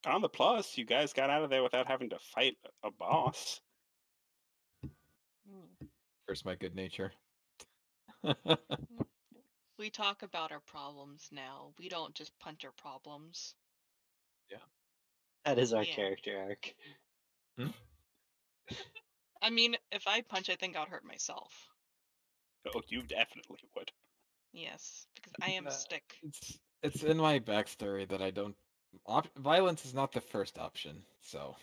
On the plus, you guys got out of there without having to fight a boss. Curse my good nature. We talk about our problems now. We don't just punch our problems. That is our Yeah. character arc. I mean, if I punch, I think I'd hurt myself. Oh, you definitely would. Yes, because I am a stick. It's in my backstory that I don't. Violence is not the first option, so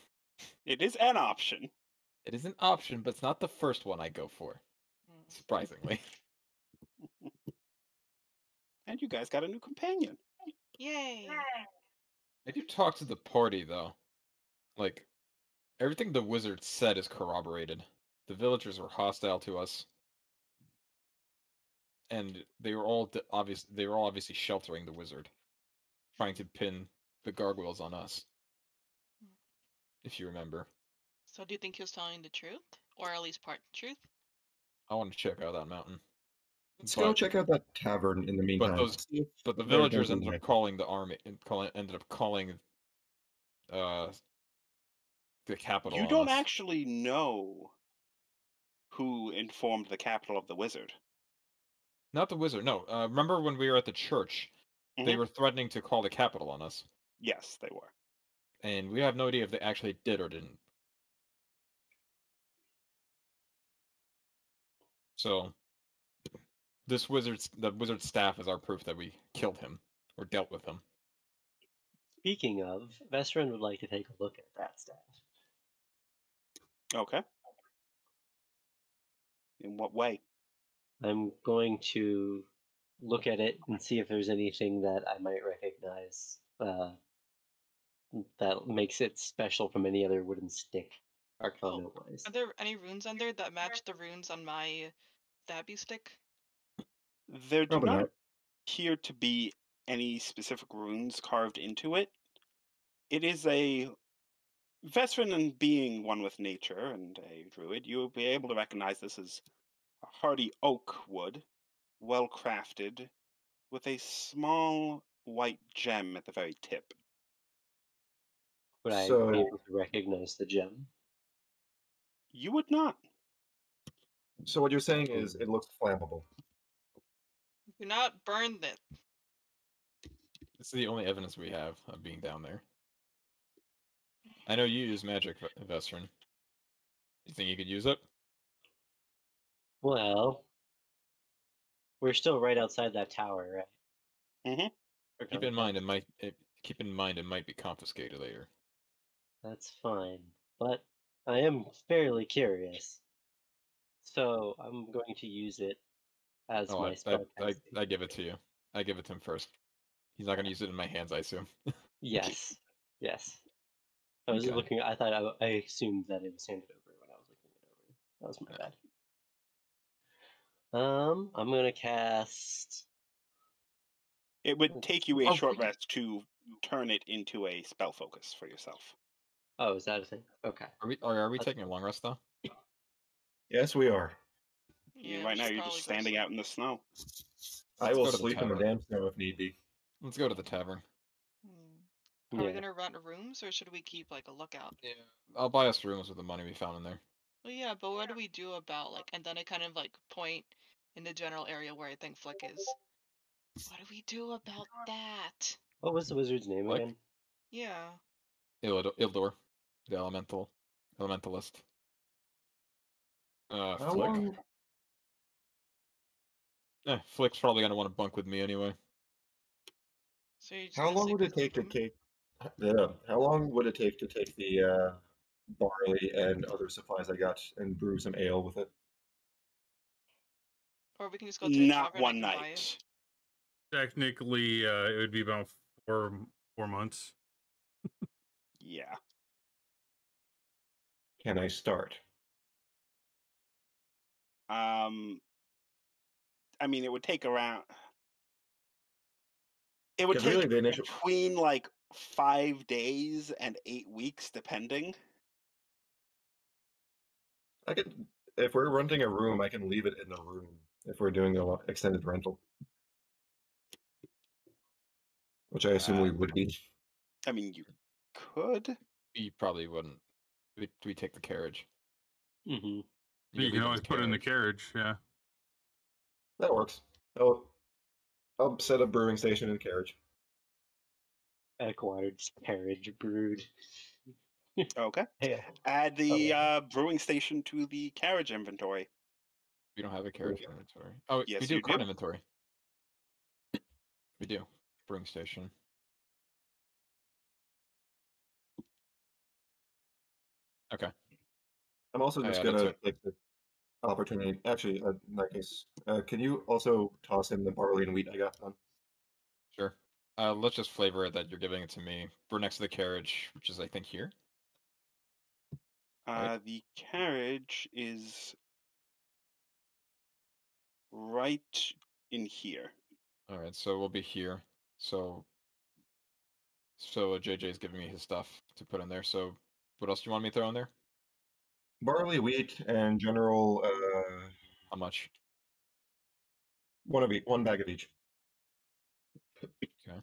It is an option. it is an option, but it's not the first one I go for. Surprisingly. And you guys got a new companion. Yay! I do talk to the party though. Like everything the wizard said is corroborated. The villagers were hostile to us, and they were all obviously sheltering the wizard, trying to pin the gargoyles on us. If you remember, So do you think he was telling the truth? Or at least part truth? I want to check out that mountain. Let's go But- check out that tavern in the meantime. those- See if But the they're villagers doing ended up that. calling the army and ended up calling the capital. You on don't us. actually know who informed the capital of the wizard. Not the wizard. No. Remember when we were at the church? They Mhm. were threatening to call the capital on us, Yes, they were. and we have no idea if they actually did or didn't. So, the wizard's staff is our proof that we killed him or dealt with him. Speaking of, Vestron would like to take a look at that staff. Okay. In what way? I'm going to look at it and see if there's anything that I might recognize that makes it special from any other wooden stick, Arcana-wise. Are there any runes on there that match the runes on my stabby stick? There do Probably not not. appear to be any specific runes carved into it. It is a veteran, and being one with nature and a druid, you will be able to recognize this as a hardy oak wood, well crafted, with a small white gem at the very tip. Would I So- be able to recognize the gem? You would not. So what you're saying is it looks flammable. Do not burn this. This is the only evidence we have of being down there. I know you use magic, Vestron. You think you could use it? Well, we're still right outside that tower, right? Mhm. Keep in mind, it might be confiscated later. That's fine, but I am fairly curious, so I'm going to use it as my spell I give it to you. I give it to him first. He's not going to use it in my hands, I assume. Yes, yes. I was Okay. looking. I thought I assumed that it was handed over when I was looking it over. That was my bad. I'm gonna cast. It would take you a Oh, short we can- rest to turn it into a spell focus for yourself. Oh, is that a thing? Okay. Are we That's taking a long rest though? Yes, we are. Yeah, we right now should you're probably just go standing sleep. out in the snow. I Let's will go to the sleep in the tavern. damn snow if need be. Let's go to the tavern. Are we Yeah. gonna run rooms or should we keep like a lookout? Yeah. I'll buy us rooms with the money we found in there. Well, yeah, but what do we do about like? And then I kind of like point in the general area where I think Flick is. What do we do about that? What was the wizard's name Like? again? Yeah. Ildor, the elementalist. How Flick. long? Flick's probably gonna want to bunk with me anyway. So you're just How gonna long sleep would in it take to his room? take? How long would it take to take the barley and other supplies I got and brew some ale with it? Or we can just go to the Not tavern. one I can buy it. night. Technically, it would be about 4 months. Yeah. Can I start? I mean, it would take around. It would 'Cause take really the initial- between like 5 days and 8 weeks, depending. I could. if we're renting a room, I can leave it in the room if we're doing an extended rental, which I assume we would be. I mean, you could. You probably wouldn't. We take the carriage. Mm-hmm. You leave can it always put it in the carriage. Yeah. That works. I'll set a brewing station in the carriage. Acquired carriage brewed. Okay. Yeah. Add the brewing station to the carriage inventory. We don't have a carriage inventory. Oh, Yes, we do you cart do. inventory. We do. Brewing station. Okay. I'm also I just added gonna to it. take the opportunity. Actually, in that case, can you also toss in the barley and wheat I got done? Sure. Let's just flavor it that you're giving it to me. We're next to the carriage, which is I think here. Right. The carriage is right in here. All right, so we'll be here. So JJ is giving me his stuff to put in there. So what else do you want me to throw in there? Barley, wheat, and general How much? one of each, one bag of each. Okay.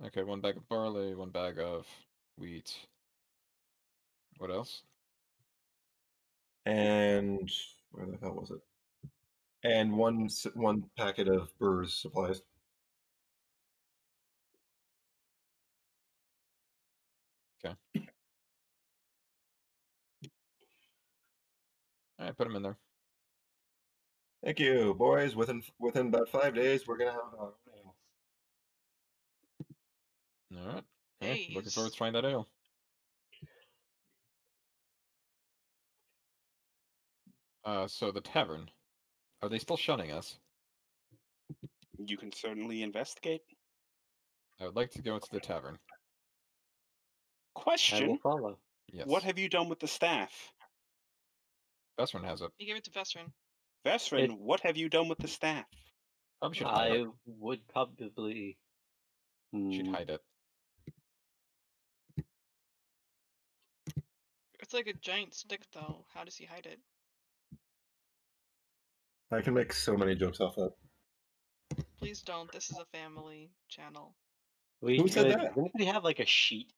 Okay, 1 bag of barley, 1 bag of wheat. What else? And where the hell was it? And one packet of brewer's supplies. Okay. All right, put them in there. Thank you, boys. Within about 5 days, we're gonna have our own ale. All right. Hey, looking forward Days. to trying that ale. So the tavern, are they still shunning us? You can certainly investigate. I would like to go into the tavern. I will Question: follow. Yes. What have you done with the staff? Best one has it. You give it to Vestrin. Vestrin, It- what have you done with the staff? Probably should hide I it. would probably. Should Hmm, hide it. It's like a giant stick, though. How does he hide it? I can make so many jokes off that. Please don't. This is a family channel. we Who could. said that? Does anybody have like a sheet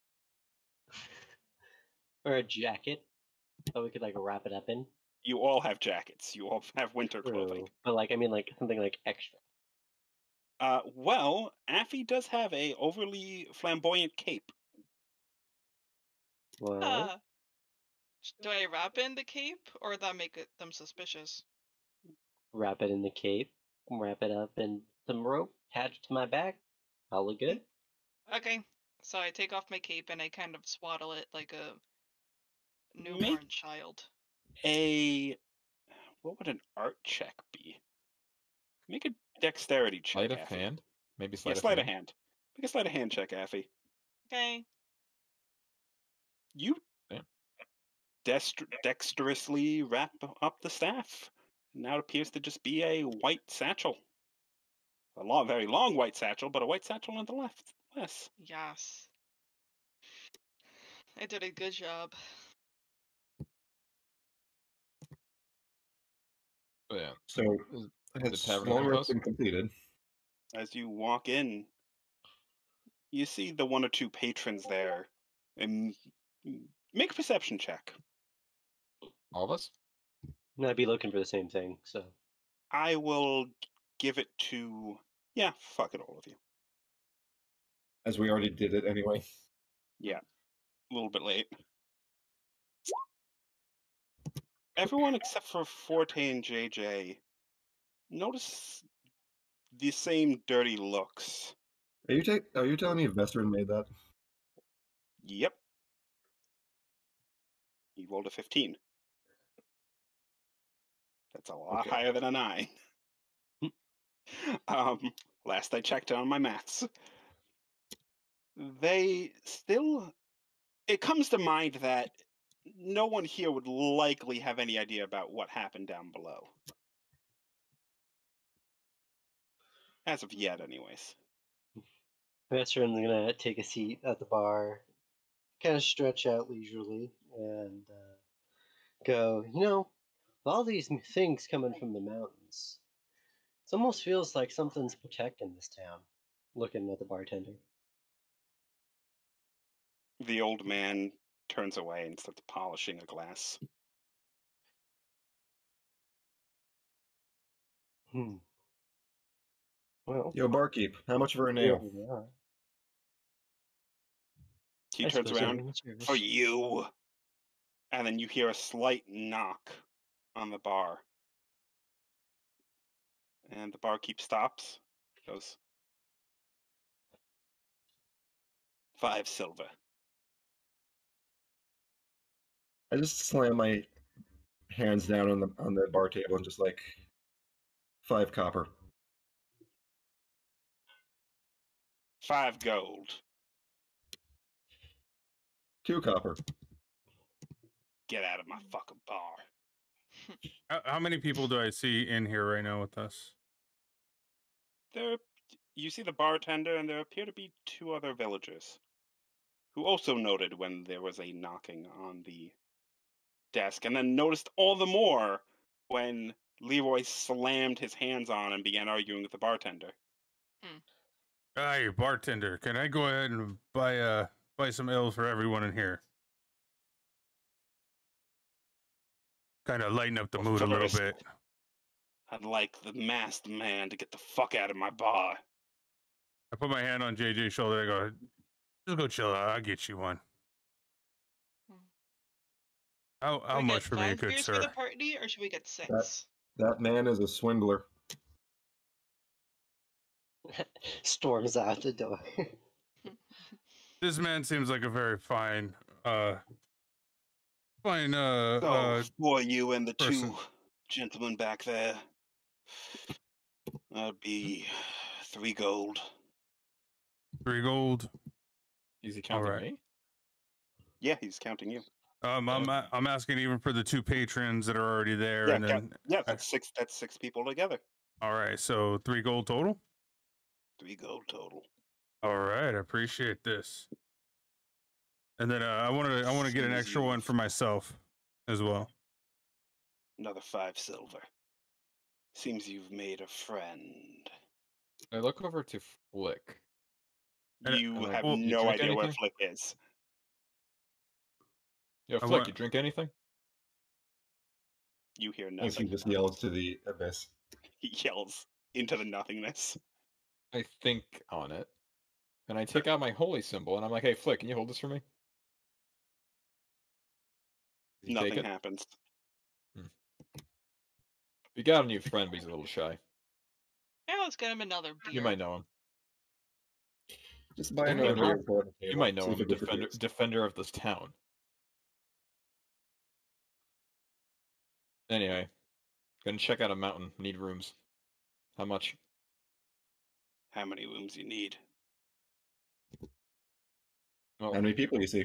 or a jacket that we could like wrap it up in? You all have jackets. You all have winter clothing. True. But like, I mean, like something like extra. Well, Affy does have a overly flamboyant cape. Well, Ah. Do I wrap in the cape, or would that make them suspicious? wrap it in the cape, wrap it up in some rope, attach it to my back. I'll look good. Okay. So I take off my cape and I kind of swaddle it like a newborn Make child. what would an art check be? Make a dexterity check. Sleight of Affy. hand? Maybe Yeah, sleight sleight of of hand. Make a sleight of hand check, Affy. Okay. You Yeah. dexterously wrap up the staff. Now it appears to just be a white satchel. A very long white satchel, but a white satchel nonetheless. Yes. I did a good job. Oh, yeah. So The it's tavern long open rest close? been completed. As you walk in, you see the one or two patrons there, and make a perception check. All of us? And I'd be looking for the same thing. So I will give it to fuck it, all of you. As we already did it anyway. Yeah, a little bit late. Everyone except for Forte and JJ notice the same dirty looks. Are you telling me Vestrin made that? Yep. He rolled a 15. That's a lot Okay. higher than a 9. Last I checked on my maths. It comes to mind that no one here would likely have any idea about what happened down below. As of yet, anyways. Vestrin's gonna take a seat at the bar, kind of stretch out leisurely, and go, you know, with all these things coming from the mountains, it almost feels like something's protecting this town. Looking at the bartender. The old man turns away and starts polishing a glass. Well, Yo, barkeep, how much for a here nail? we are. He I turns suppose around. everyone's service. For you. And then you hear a slight knock on the bar. And the barkeep stops. Goes, 5 silver. I just slam my hands down on the bar table and just like 5 copper. 5 gold. 2 copper. Get out of my fucking bar. How many people do I see in here right now with us? You see the bartender, and there appear to be 2 other villagers who also noted when there was a knocking on the desk, and then noticed all the more when Leroy slammed his hands on and began arguing with the bartender. Hey, bartender, can I go ahead and buy some ale for everyone in here? Kind of lighten up the mood a little bit. I'd like the masked man to get the fuck out of my bar. I put my hand on JJ's shoulder. I go, just go chill out. I'll get you one. How much for me, good beers sir? for the party, or should we get 6? That man is a swindler. Storms out the door. This man seems like a very fine, So, for you and the person. 2 gentlemen back there, that'd be 3 gold. 3 gold. Is he counting Alright. me? Yeah, he's counting you. I'm asking even for the 2 patrons that are already there, and then that's 6. That's 6 people together. all right, so 3 gold total. 3 gold total. All right, I appreciate this. And then I want to get an Seems extra you've- one for myself as well. Another 5 silver. Seems you've made a friend. I look over to Flick. And- You and have well, you no drink idea what anything? Flick is. Yo, I Flick, want- you drink anything? You hear As he nothing. just yells to the abyss. He yells into the nothingness. I think on it. And I take out my holy symbol, and I'm like, hey, Flick, can you hold this for me? Does he take Nothing it? happens. We got a new friend, but he's a little shy. Yeah, let's get him another beer. You might know him. Just buy You another might beer know- and put it on the You table, might know see him, if it disappears. defender of this town. Anyway, gonna check out a mountain. Need rooms. How much? How many rooms you need? Well, How many people you see?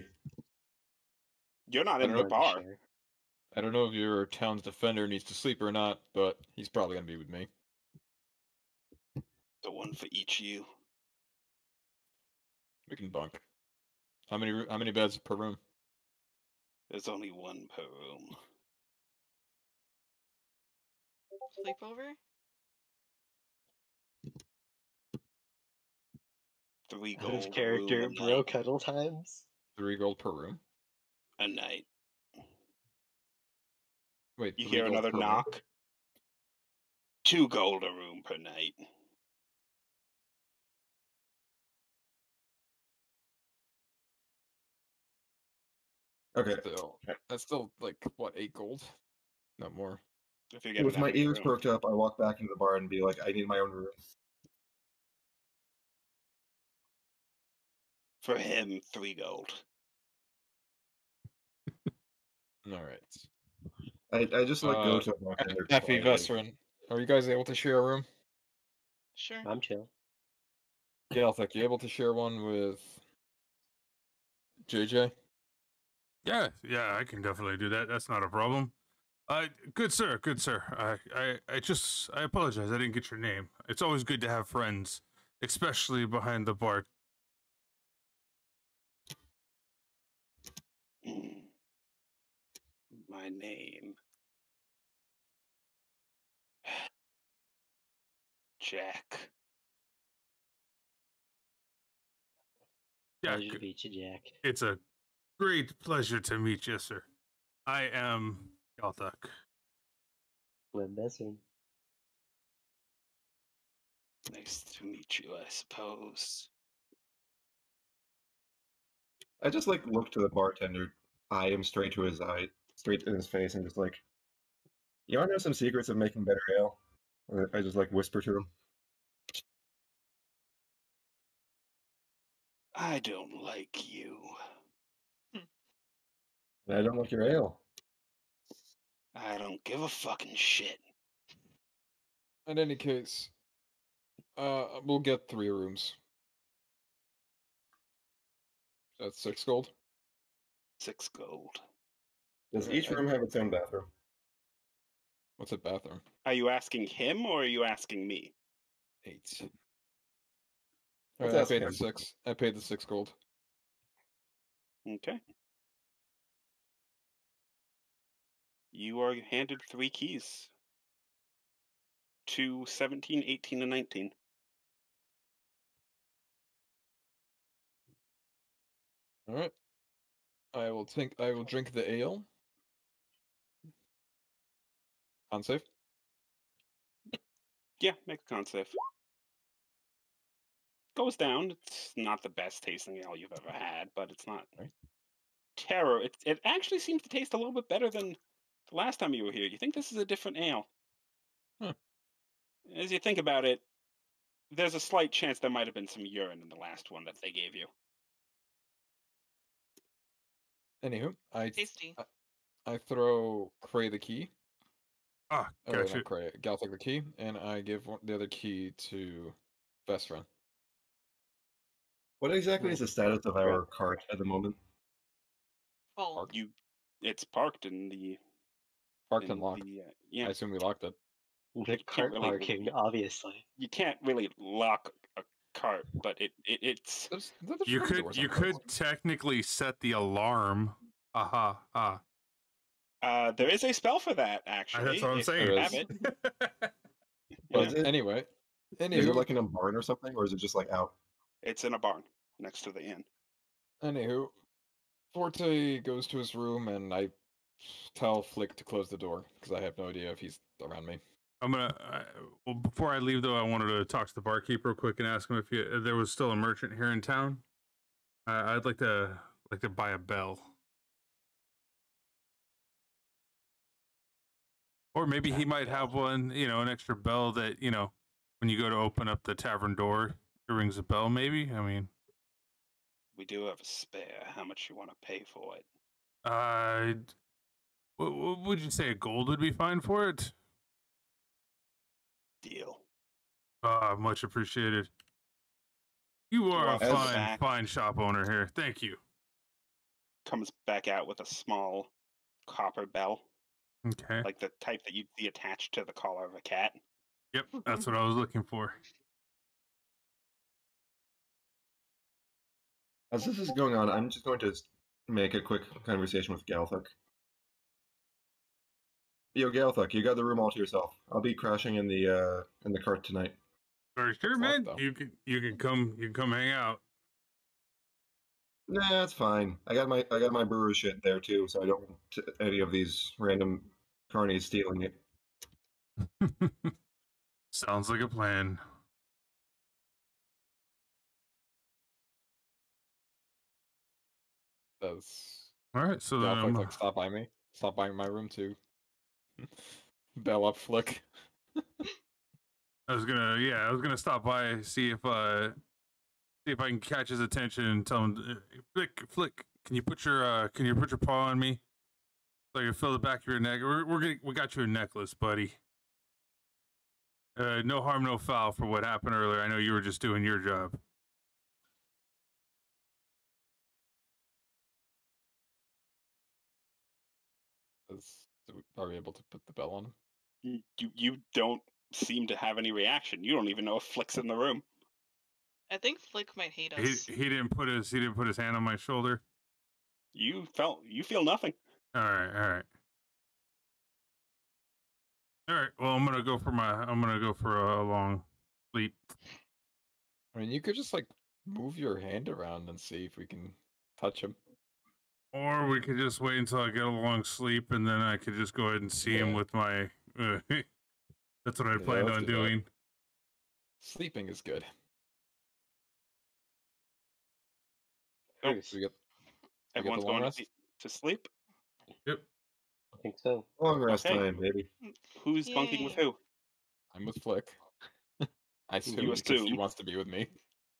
You're not I in don't the know. bar. Sure. I don't know if your town's defender needs to sleep or not, but he's probably gonna be with me. The one for each you. We can bunk. How many beds per room? There's only 1 per room. Sleepover? 3 Out gold of a character, room a bro. night. Cuddle times. 3 gold per room. A night. Wait, You 3 hear gold another per room? knock. 2 gold a room per night. Okay. That's still like what, 8 gold? Not more. If you're getting With that my many ears rooms. perked up, I walk back into the bar and be like, I need my own room. For him, 3 gold. All right. I just like go to a bartender. Effie, quietly. Veteran, are you guys able to share a room? Sure. I'm chill. Galthic, you able to share one with JJ? Yeah, I can definitely do that. That's not a problem. Good sir. I apologize. I didn't get your name. It's always good to have friends, especially behind the bar. my name. Jack. Jack, Pleasure to meet you, Jack. it's a great pleasure to meet you, sir. I am Galthak. Glenn Besson. Nice to meet you, I suppose. I just like look to the bartender, eye him straight to his eye, straight in his face, and just like, you want to know some secrets of making better ale? I just like whisper to him. I don't like you. And I don't like your ale. I don't give a fucking shit. In any case, we'll get 3 rooms. That's 6 gold. 6 gold. Does Okay, each room have its own bathroom? What's a bathroom? Are you asking him or are you asking me? 8. Let's Alright, I ask paid him. the 6. I paid the 6 gold. Okay. You are handed 3 keys. To 17, 18, and 19. Alright. I will drink the ale. On save. Yeah, make a con save. Goes down. It's not the best tasting ale you've ever had, but it's not Right. terror. It actually seems to taste a little bit better than the last time you were here. You think this is a different ale? Huh. As you think about it, there's a slight chance there might have been some urine in the last one that they gave you. Anywho, Tasty. I throw Cray the key. Ah, Oh, gotcha. not Cray. Galthak the key, and I give the other key to Vestron. What exactly Well, is the status of our cart at the moment? Full. Parked. It's parked in the Parked and locked. yeah. I assume we locked it. Cart really- parking, obviously. You can't really lock a cart, but it's There's You front could doors you on could those. technically set the alarm. Aha. there is a spell for that actually. That's what I'm if saying. you There have is. it. But Is it- anyway, Is it anywho, like in a barn or something, or is it just like out? It's in a barn next to the inn. anywho, Forte goes to his room, and I tell Flick to close the door because I have no idea if he's around me. I'm gonna. Well, before I leave, though, I wanted to talk to the barkeep real quick and ask him if there was still a merchant here in town. I'd like to buy a bell, or maybe he might have one. An extra bell that when you go to open up the tavern door, it rings a bell. Maybe. I mean, We do have a spare. How much you want to pay for it? what would you say? A gold would be fine for it. Deal. Much appreciated. You are a walks back. fine shop owner here. Thank you. Comes back out with a small copper bell, Okay. like the type that you'd see attached to the collar of a cat. Yep, that's what I was looking for. As this is going on, I'm just going to make a quick conversation with Galthak. Yo, Galthak, you got the room all to yourself. I'll be crashing in the cart tonight. For sure, It's man. locked, though. You can come hang out. Nah, that's fine. I got my brewer shit there too, so I don't want any of these random carnies stealing it. Sounds like a plan. Does All right, so then Galthak like stop by me? Stop by my room to bell up Flick. I was gonna stop by, see if I can catch his attention and tell him, Flick, can you put your paw on me so I can feel the back of your neck? We got you a necklace, buddy. No harm, no foul for what happened earlier. I know you were just doing your job. Are we able to put the bell on him? You don't seem to have any reaction. You don't even know if Flick's in the room. I think Flick might hate He us. didn't put his hand on my shoulder. You feel nothing. All right. All right. Well, I'm gonna go for a long sleep. I mean, you could just like move your hand around and see if we can touch him. Or we could just wait until I get a long sleep, and then I could just go ahead and see him with my. That's what I planned let's on do that. doing. Sleeping is good. Oh, We get everyone's the long going rest? to sleep. Yep. I think so. Long rest Okay. time, baby. Who's bunking with Yay. who? I'm with Flick. I assume You because he assume. wants to be with me.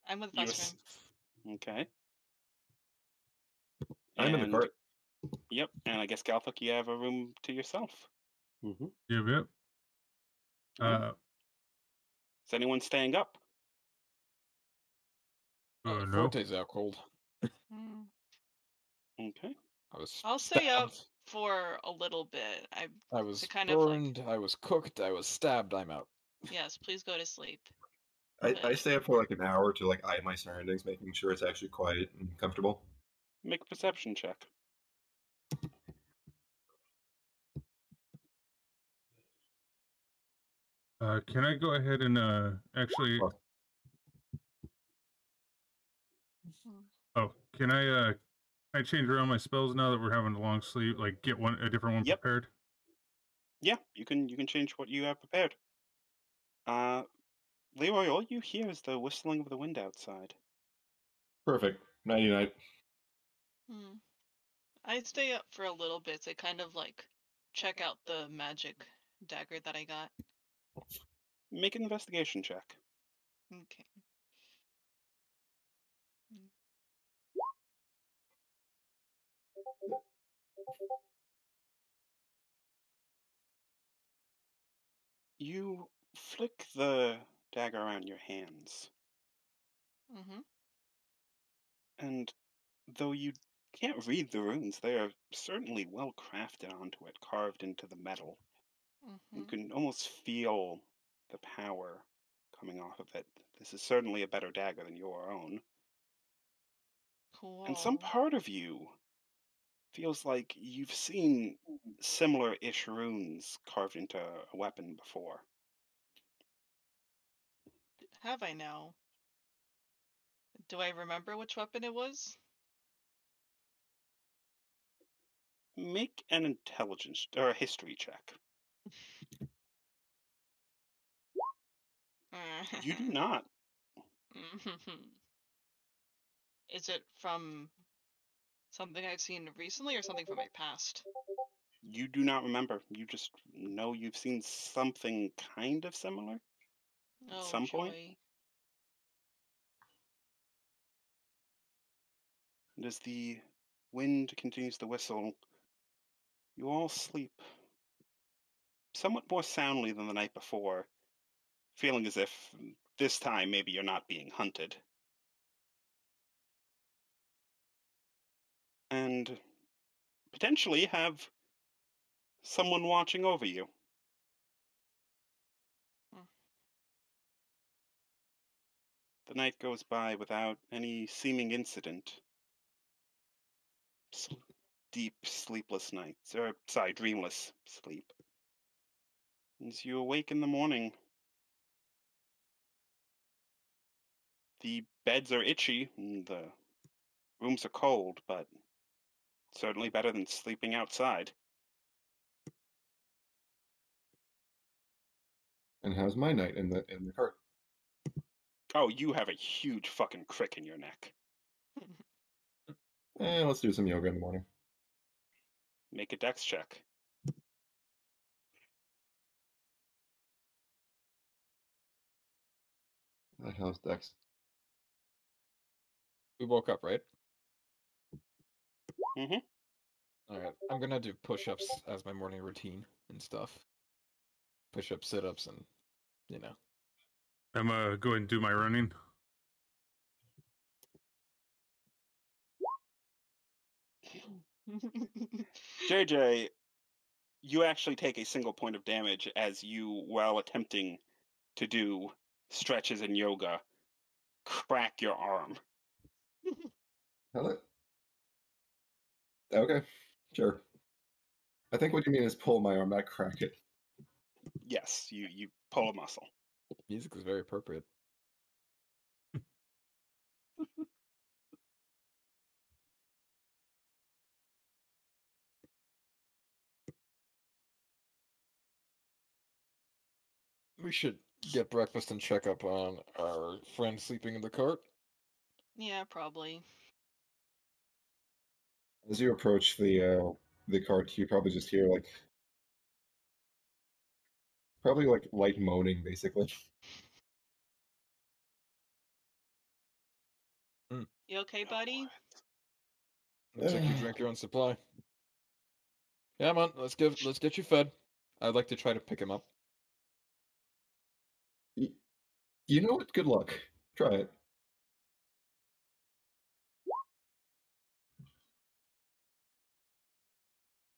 I'm with You best friend. Okay. I'm in the And- cart. Yep, and I guess Galthuk, you have a room to yourself. Mm-hmm. Yep. Is anyone staying up? No. Forte's out cold. Mm. Okay. I'll stay up stabbed. for a little bit. I was to kind of, like- burned. I was cooked. I was stabbed. I'm out. Yes, please go to sleep. I stay up for like an hour to like eye my surroundings, making sure it's actually quiet and comfortable. Make a perception check. Can I go ahead and actually? Oh, can I change around my spells now that we're having a long sleep? Like get a different one Yep. prepared. Yeah, you can change what you have prepared. Leroy, all you hear is the whistling of the wind outside. Perfect. Nighty night. Hmm. I stay up for a little bit to kind of like check out the magic dagger that I got. Make an investigation check. Okay. You flick the dagger around your hands, Mm-hmm. and though you can't read the runes, they are certainly well crafted onto it, carved into the metal. You Mm-hmm. can almost feel the power coming off of it. This is certainly a better dagger than your own. Cool. And some part of you feels like you've seen similar-ish runes carved into a weapon before. Have I now? Do I remember which weapon it was? Make an intelligence or a history check. You do not. Is it from something I've seen recently or something from my past? You do not remember. You just know you've seen something kind of similar at some point. Joy. And as the wind continues to whistle, you all sleep somewhat more soundly than the night before, feeling as if this time maybe you're not being hunted. And potentially have someone watching over you. Hmm. The night goes by without any seeming incident. Deep, sleepless nights, or sorry, dreamless sleep. As you awake in the morning, the beds are itchy and the rooms are cold, but certainly better than sleeping outside. And how's my night in the cart? Oh, you have a huge fucking crick in your neck. Let's do some yoga in the morning. Make a dex check. How's Dex? We woke up, right? Mm-hmm. Alright. I'm gonna do push-ups as my morning routine and stuff. Push-ups, sit-ups, and, you know. I'm go ahead and do my running. JJ, you actually take a single point of damage as you, while attempting to do stretches and yoga, crack your arm. Hello? Okay, sure. I think what you mean is pull my arm, not crack it. Yes, you pull a muscle. Music is very appropriate. We should get breakfast and check up on our friend sleeping in the cart. Yeah, probably. As you approach the cart, you probably just hear probably light moaning, basically. You okay, buddy? Looks like you drank your own supply. Yeah, man, let's get you fed. I'd like to try to pick him up. You know what? Good luck. Try it.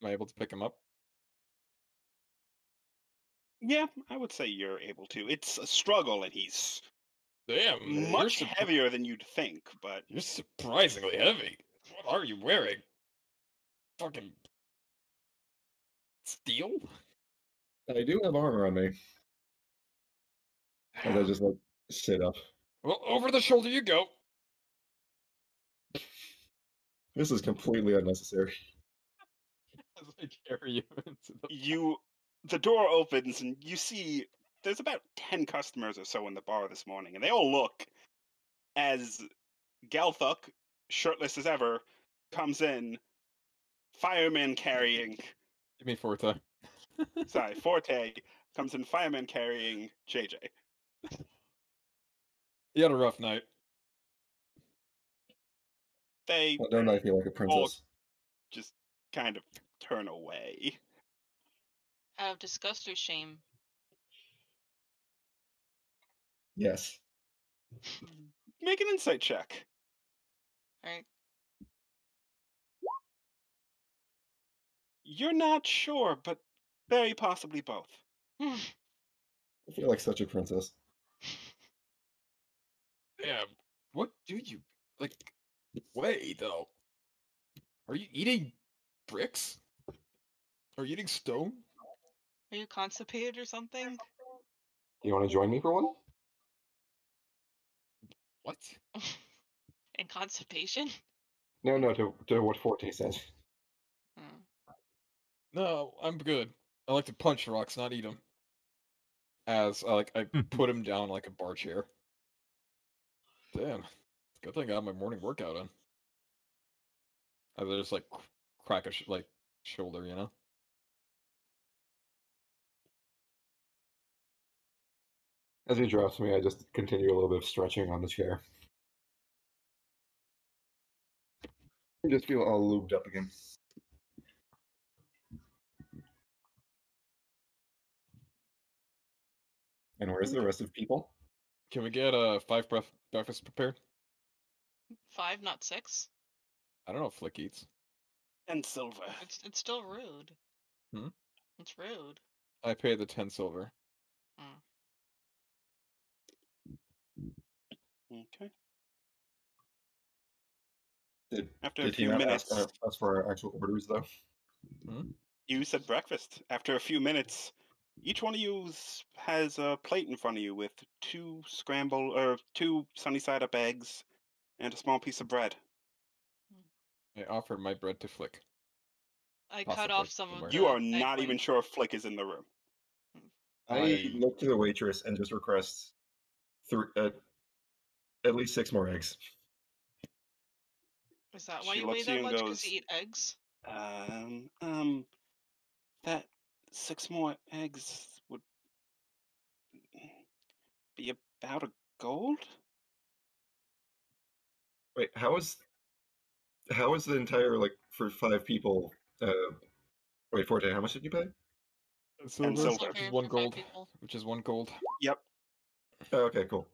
Am I able to pick him up? Yeah, I would say you're able to. It's a struggle, and he's Damn, much heavier than you'd think, but you're surprisingly heavy. What are you wearing? Fucking steel? I do have armor on me. As I just sit up. Well, over the shoulder you go. This is completely unnecessary. As I carry you into the the door opens and you see there's about 10 customers or so in the bar this morning, and they all look as Galthuk, shirtless as ever, comes in, fireman carrying. Give me Forte. Sorry, Forte comes in, fireman carrying JJ. He had a rough night. They Well, don't I feel like a princess? just kind of turn away. Out of disgust or shame? Yes. Make an insight check. Alright. You're not sure, but very possibly both. I feel like such a princess. Yeah. What do you weigh though? Are you eating bricks? Are you eating stone? Are you constipated or something? You want to join me for one? What? And constipation? No, to what Forte says. Hmm. No, I'm good. I like to punch rocks, not eat them. As I put him down like a bar chair. Damn. Good thing I got my morning workout in. I just crack a shoulder, you know. As he drops me, I just continue a little bit of stretching on the chair. I just feel all lubed up again. And where's the rest of people? Can we get 5 breakfast prepared? 5, not 6? I don't know if Flick eats. And silver. It's still rude. Hmm? It's rude. I pay the 10 silver. Hmm. Okay. After did he not minutes, ask for our actual orders, though? You said breakfast. After a few minutes, each one of you has a plate in front of you with 2 sunny side up eggs and a small piece of bread. I offer my bread to Flick. I cut off some of the You are not egg even sure if Flick is in the room. I look to the waitress and just request at least 6 more eggs. Is that why She you weigh looks at that you and much? goes, Because you eat eggs? That 6 more eggs would be about a gold? Wait, how is the entire, for 5 people, wait, Forte, how much did you pay? Silver, which is 1 gold. Which is 1 gold. Yep. Oh, okay, cool.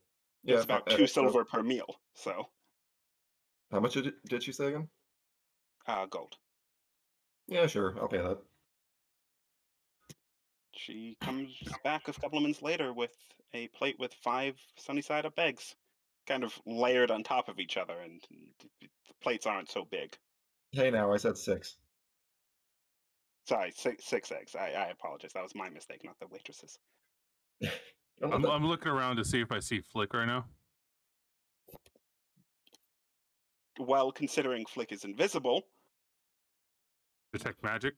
It's about 2 silver per meal, so. How much did she say again? Gold. Yeah, sure, I'll pay that. She comes back a couple of minutes later with a plate with 5 sunny side up eggs, kind of layered on top of each other, and the plates aren't so big. Hey, now I said 6. Sorry, six eggs. I apologize. That was my mistake, not the waitress's. I'm looking around to see if I see Flick right now. Well, considering Flick is invisible. Detect magic.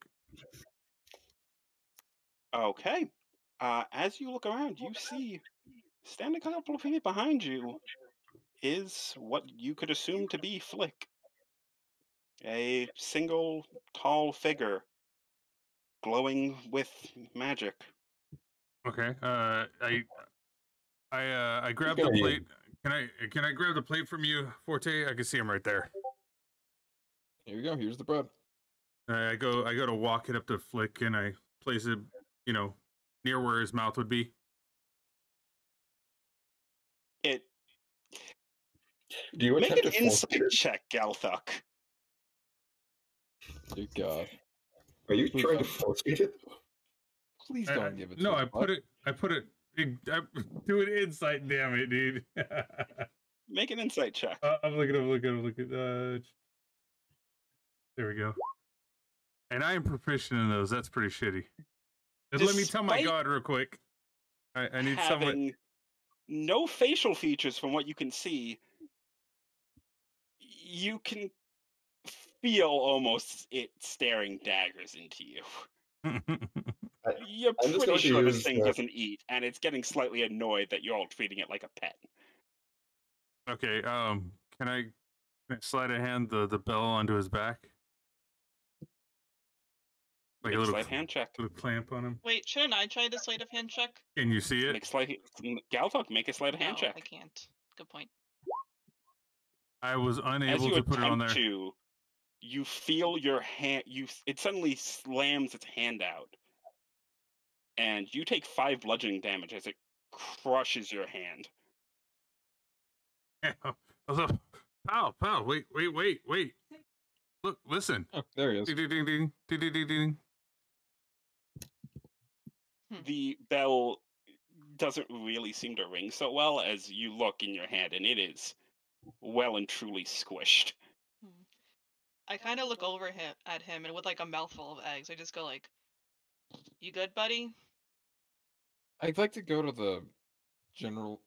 Okay. As you look around, you see standing a couple of feet behind you is what you could assume to be Flick. A single tall figure glowing with magic. Okay. I grabbed gonna the be- plate. Can I grab the plate from you, Forte? I can see him right there. Here you go. Here's the bread. I go to walk it up to Flick and I place it, near where his mouth would be. It Do you make attempt an to force insight feed it? check, Galthuk. Dear God. Are you Please trying to don't. force feed it? Please I- don't give it to No, his I butt. put it. I do an insight. Damn it, dude. Make an insight check. I'm looking. There we go. And I am proficient in those. That's pretty shitty. And let me tell my Despite god real quick. I need someone. Having no facial features from what you can see, you can feel almost it staring daggers into you. You're I'm just pretty going to sure this use thing the- doesn't eat, and it's getting slightly annoyed that you're all treating it like a pet. Okay. Can I slide a hand the bell onto his back? Like Make a a little sleight hand check. little clamp on him. Wait, shouldn't I try the sleight of hand check? Can you see it? Make sleight. Galthuk, make a sleight of hand No, check. I can't. Good point. I was As unable you to put it on attempt there. to, you feel your hand. It suddenly slams its hand out, and you take 5 bludgeoning damage as it crushes your hand. I was like, pal, wait. Look, listen. Oh, there he is. Ding, ding, ding, ding, ding, ding, ding, ding. The bell doesn't really seem to ring so well as you look in your hand, and it is well and truly squished. I kind of look over at him, and with like a mouthful of eggs, I just go like, "You good, buddy?" I'd like to go to the general.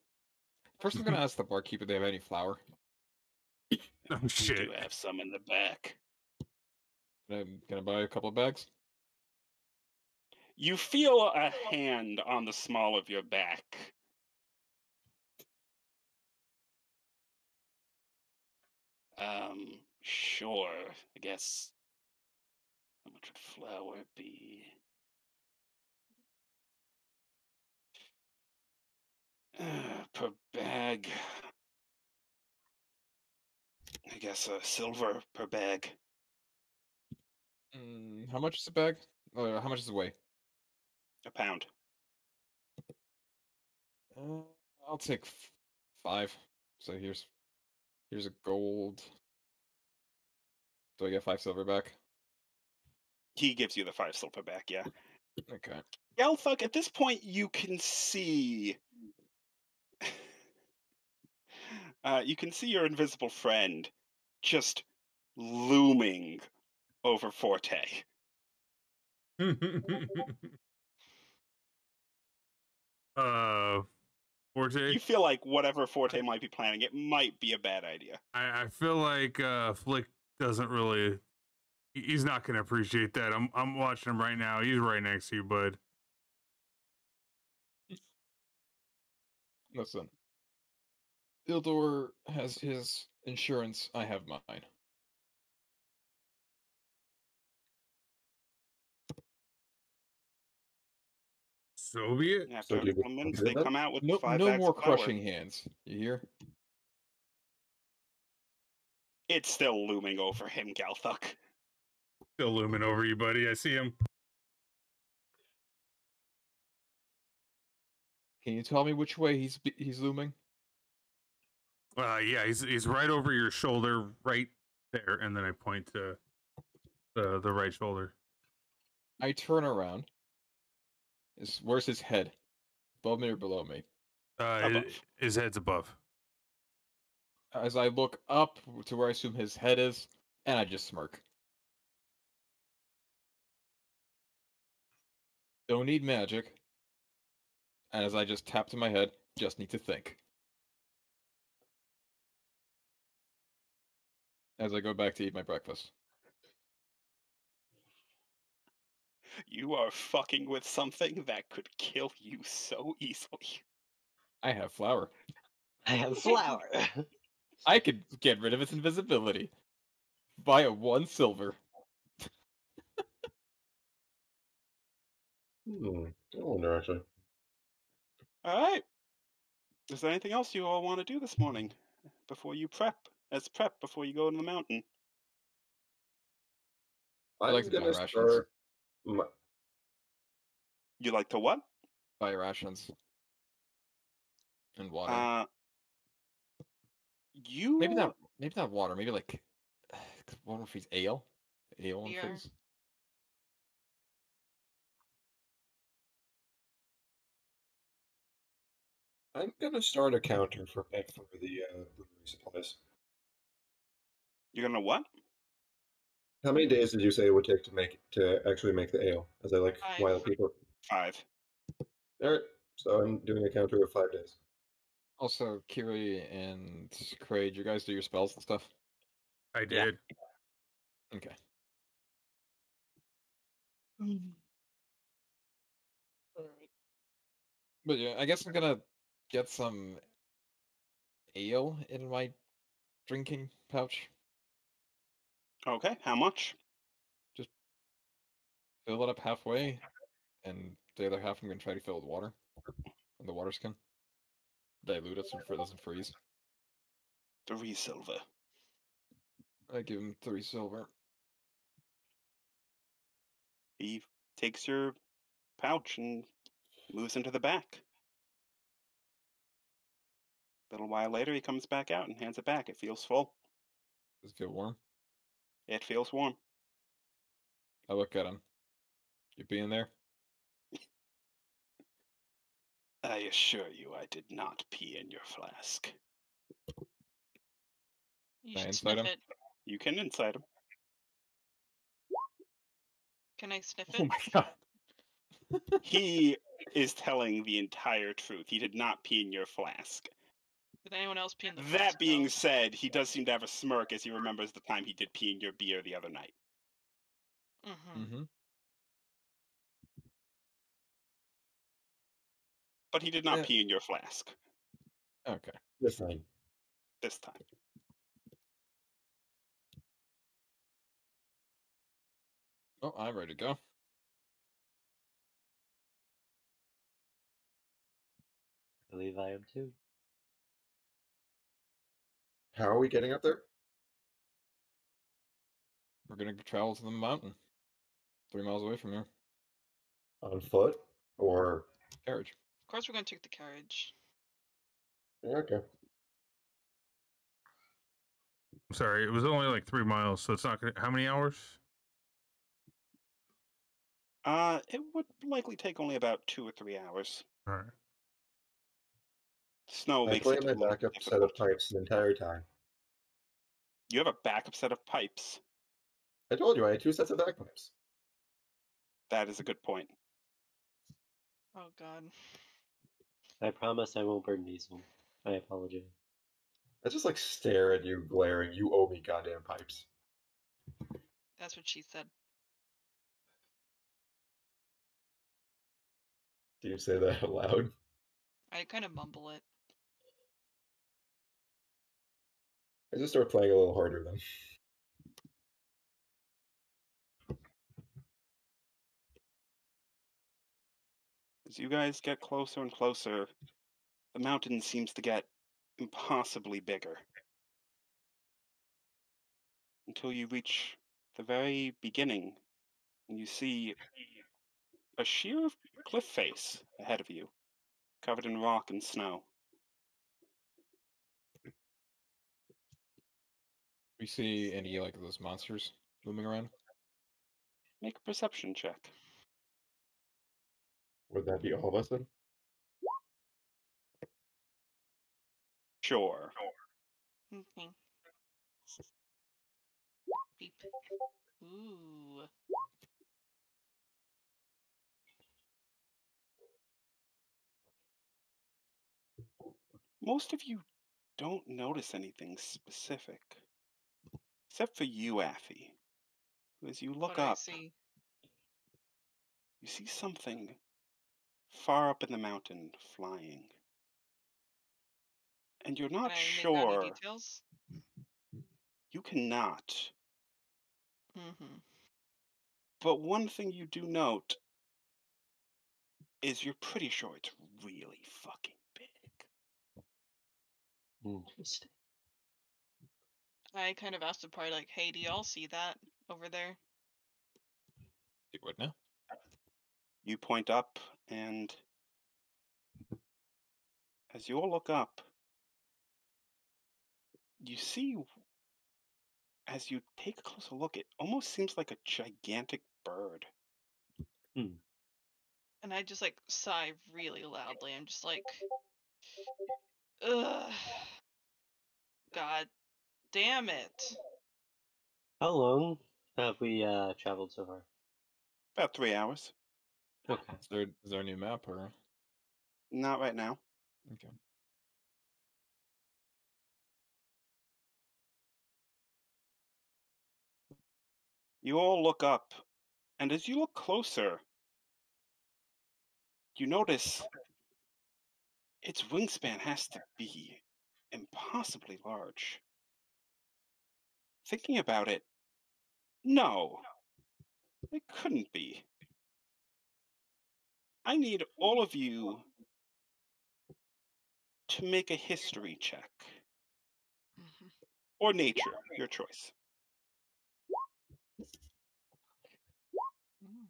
First, I'm going to ask the barkeeper if they have any flour. Oh We shit. do have some in the back. Can I buy a couple of bags? You feel a hand on the small of your back. Sure. I guess. How much would flour be? Per bag. I guess a silver per bag. How much is a bag? How much does it weigh? A pound. I'll take 5. So here's a gold. Do I get 5 silver back? He gives you the 5 silver back, yeah. Okay. Galthuk, at this point you can see your invisible friend just looming over Forte. Forte. You feel like whatever Forte might be planning, it might be a bad idea. I feel like Flick doesn't really. He's not gonna appreciate that. I'm watching him right now. He's right next to you, bud. Listen. Ildor has his insurance. I have mine. So be it. After So do a you couple minutes, do they that? come out with No, 5 no bags more of flour. crushing hands. You hear? It's still looming over him, Galthuk. Still looming over you, buddy. I see him. Can you tell me which way he's looming? Yeah, he's right over your shoulder, right there, and then I point to the right shoulder. I turn around. Where's his head? Above me or below me? Above. His head's above. As I look up to where I assume his head is, and I just smirk. Don't need magic. As I just tap to my head, just need to think. As I go back to eat my breakfast. You are fucking with something that could kill you so easily. I have flour. I have flour. I could get rid of its invisibility. Buy a 1 silver. I wonder actually. All right. Is there anything else you all want to do this morning before you prep? Before you go to the mountain. I I'm like to buy gonna rations. start. You like to what? Buy rations. And water. You Maybe not water. Maybe like one of these ale. Ale and Beer. fizz. I'm gonna start a counter for the brewery supplies. You're gonna what? How many days did you say it would take to actually make the ale? As I like 5. wild people. 5. All right, so I'm doing a counter of 5 days. Also, Kiri and Craig, you guys do your spells and stuff? I did. Okay. But yeah, I guess I'm gonna get some ale in my drinking pouch. Okay, how much? Fill it up halfway, and the other half I'm gonna try to fill with water. And the water skin. Dilute it so it doesn't freeze. 3 silver. I give him 3 silver. He takes your pouch and moves into the back. A little while later, he comes back out and hands it back. It feels full. Does it feel warm? It feels warm. I look at him. You being there? I assure you, I did not pee in your flask. You Can I should insight sniff him? it. You can inside him. Can I sniff Oh it? my god. He is telling the entire truth. He did not pee in your flask. Did anyone else pee in the That flask, being though? said, he does seem to have a smirk as he remembers the time he did pee in your beer the other night. Mm-hmm. But he did not Yeah. pee in your flask Okay. This time. this time. Oh, I'm ready to go. I believe I am too. How are we getting up there? We're gonna travel to the mountain. 3 miles away from here. On foot or Carriage. Of course, we're going to take the carriage. yeah, okay? I'm sorry, it was only like 3 miles, so it's not gonna. How many hours? It would likely take only about 2 or 3 hours. All right. Snow I makes play it a my little backup set difficult. of pipes the entire time. You have a backup set of pipes. I told you I had 2 sets of bagpipes. That is a good point. Oh god. I promise I won't burn these one. I apologize. I just like stare at you, glaring. You owe me goddamn pipes. That's what she said. Do you say that out loud? I kind of mumble it. I just start playing a little harder then. As you guys get closer and closer, the mountain seems to get impossibly bigger. Until you reach the very beginning, and you see a sheer cliff face ahead of you, covered in rock and snow. We see any like those monsters moving around? Make a perception check. Would that be all of us then? Sure. Okay. Beep. Ooh. most of you don't notice anything specific. Except for you, Affy. As you What look do I up, see? you see something far up in the mountain flying. And you're Can not I make out any sure. details? You cannot. Mm-hmm. But one thing you do note is you're pretty sure it's really fucking big. Interesting. I kind of asked the party, like, hey, do y'all see that over there? Do what now? You point up, and as you all look up, you see, as you take a closer look, it almost seems like a gigantic bird. And I just, like, sigh really loudly. I'm just like, ugh. God damn it. How long have we traveled so far? About 3 hours. Okay. Is there a new map or? Not right now. Okay. You all look up, and as you look closer, you notice its wingspan has to be impossibly large. Thinking about it, no, it couldn't be. I need all of you to make a history check. Mhm. Or nature, your choice. Mm.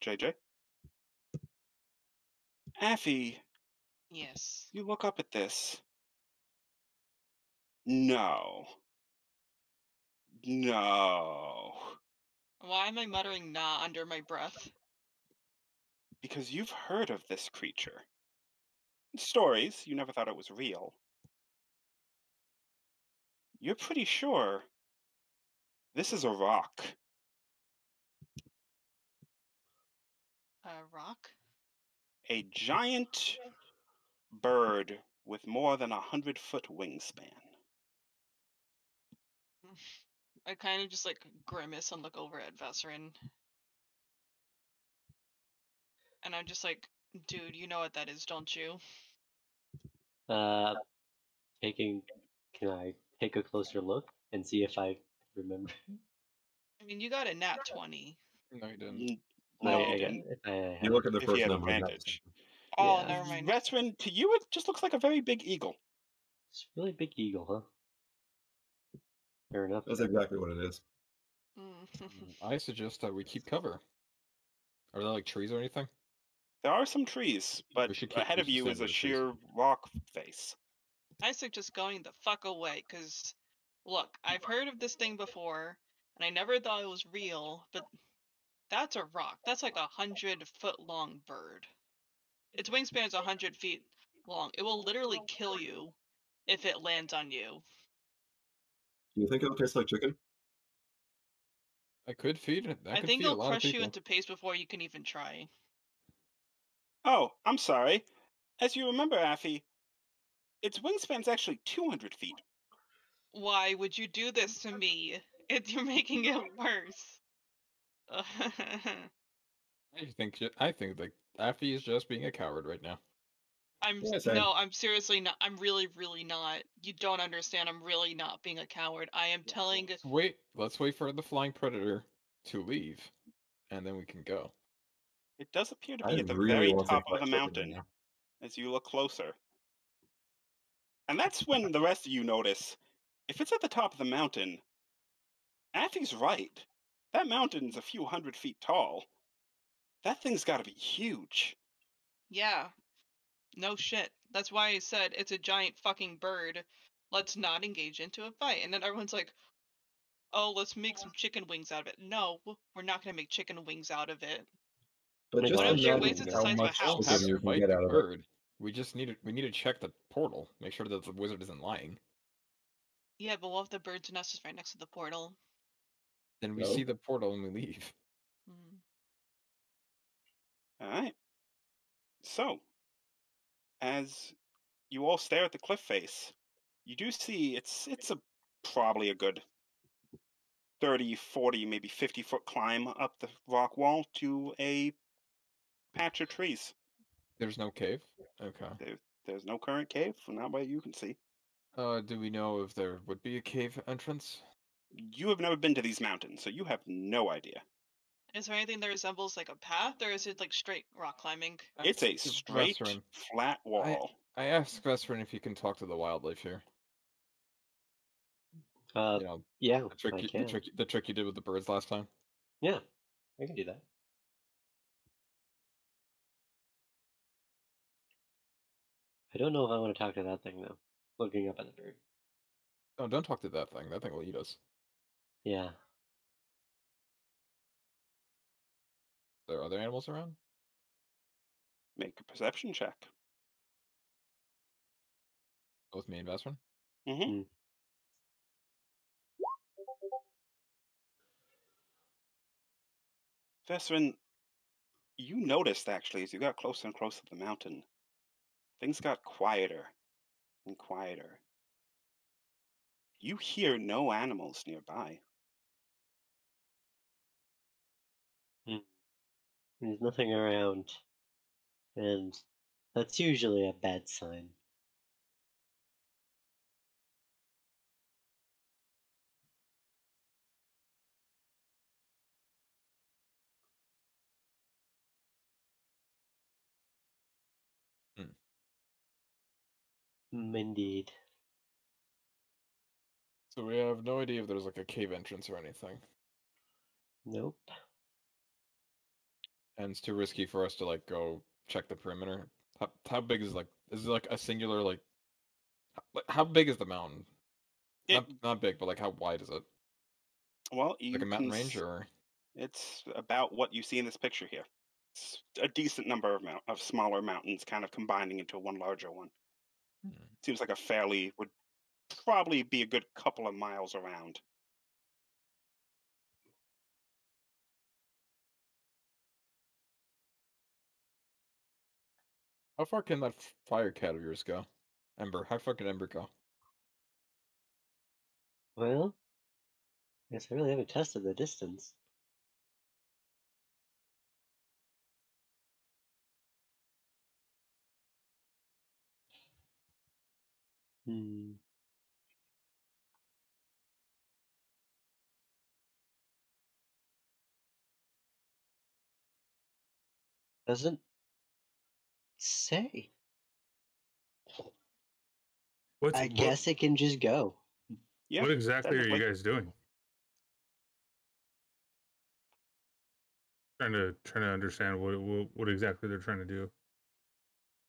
JJ? Affy, Yes. you look up at this. No. No. Why am I muttering nah under my breath? Because you've heard of this creature. Stories, you never thought it was real. You're pretty sure this is a rock. Rock? A giant bird with more than 100-foot wingspan. I kind of just, like, grimace and look over at Vesserin. And I'm just like, dude, you know what that is, don't you? Can I take a closer look and see if I remember? I mean, you got a nat 20. No, you didn't. No, I you got didn't. You look at the If first he had number. not the advantage. second. Oh, Yeah. never mind. Veteran, to you it just looks like a very big eagle. It's a really big eagle, huh? Fair enough. That's exactly what it is. I suggest that we keep cover. Are there like trees or anything? There are some trees, but ahead we of should you stay is near a the trees. sheer rock face. I suggest going the fuck away, because, look, I've heard of this thing before, and I never thought it was real, but that's a rock. That's like 100-foot long bird. Its wingspan is 100 feet long. It will literally kill you if it lands on you. Do you think it'll taste like chicken? I could feed it. That I could think feed a it'll lot of crush you people. into paste before you can even try. Oh, I'm sorry. As you remember, Affy, its wingspan's actually 200 feet. Why would you do this to me? You're making it worse. I think like Affy is just being a coward right now. Yeah, same. No, I'm seriously not. I'm really, really not. You don't understand. I'm really not being a coward. I am telling. Let's wait for the flying predator to leave, and then we can go. It does appear to I be at the really very want top some of the fried chicken right mountain now. as you look closer. And that's when the rest of you notice, if it's at the top of the mountain, Affy's right. That mountain's a few 100 feet tall. That thing's gotta be huge. Yeah. No shit. That's why I said it's a giant fucking bird. Let's not engage into a fight. And then everyone's like, oh, let's make some chicken wings out of it. No, we're not going to make chicken wings out of it. But Like, just What if your imagine waist is the how size of a much house? chicken you can get out of it. bird. We need to check the portal. Make sure that the wizard isn't lying. Yeah, but what if the bird's nest is right next to the portal? Then we No. see the portal and we leave. Hmm. Alright. So, as you all stare at the cliff face, you do see it's probably a good 30, 40, maybe 50-foot climb up the rock wall to a patch of trees. There's no cave? Okay. There's no current cave, not what you can see. Do we know if there would be a cave entrance? You have never been to these mountains, so you have no idea. Is there anything that resembles like a path, or is it like straight rock climbing? It's a straight, Vesperin. flat wall. I asked Vesperin if he can talk to the wildlife here. You know, Yeah, the trick, I can. the trick you did with the birds last time. Yeah, I can do that. I don't know if I want to talk to that thing though. Looking up at the bird. Oh, don't talk to that thing. That thing will eat us. Yeah. Are there other animals around? Make a perception check. Both me and Vesperin? Mm-hmm. Vesperin, you noticed actually as you got closer and closer to the mountain, things got quieter and quieter. You hear no animals nearby. There's nothing around, and that's usually a bad sign. Indeed. So we have no idea if there's like a cave entrance or anything. Nope. And it's too risky for us to like go check the perimeter. How big is is it like a singular like how big is the mountain? Not big, but like how wide is it? Well, you Like a mountain can range or it's about what you see in this picture here. It's a decent number of smaller mountains kind of combining into one larger one. Seems like would probably be a good couple of miles around. How far can that fire cat of yours go? Ember, how far can Ember go? Well, I guess I really haven't tested the distance. Doesn't say. I guess it can just go. Yeah. What exactly are you technically. guys doing? Trying to understand what exactly they're trying to do.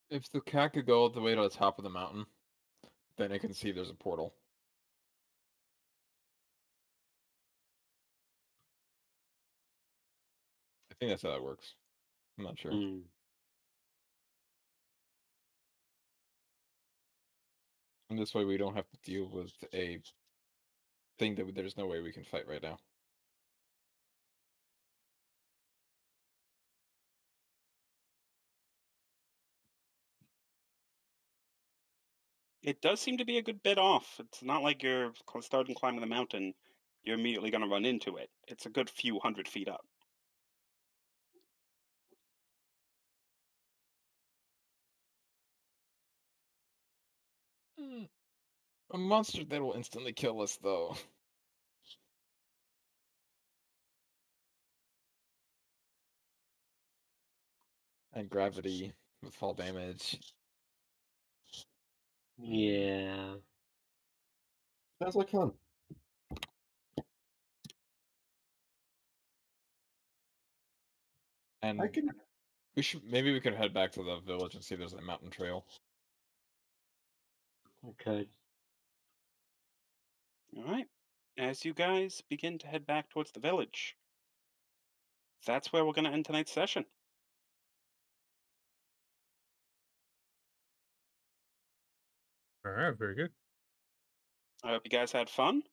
If the cat could go all the way to the top of the mountain, then it can see there's a portal. I think that's how that works. I'm not sure. And this way we don't have to deal with a thing that there's no way we can fight right now. It does seem to be a good bit off. It's not like you're starting climbing the mountain, you're immediately going to run into it. It's a good few 100 feet up. A monster that will instantly kill us, though. And gravity with fall damage. Yeah. Sounds like fun. And maybe we could head back to the village and see if there's a mountain trail. We could. All right. As you guys begin to head back towards the village, that's where we're going to end tonight's session. All right, very good. I hope you guys had fun.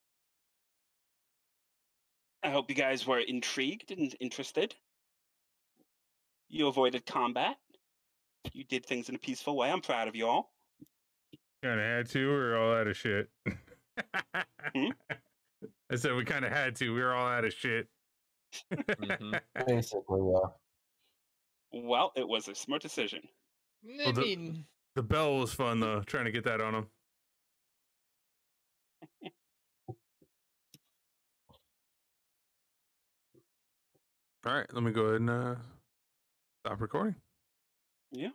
I hope you guys were intrigued and interested. You avoided combat. You did things in a peaceful way. I'm proud of you all. Kind of had to. We were all out of shit. Hmm? I said we kind of had to. We were all out of shit. Basically, yeah. Well, it was a smart decision. I Well, mean, the bell was fun though. Trying to get that on him. All right, let me go ahead and stop recording. Yeah.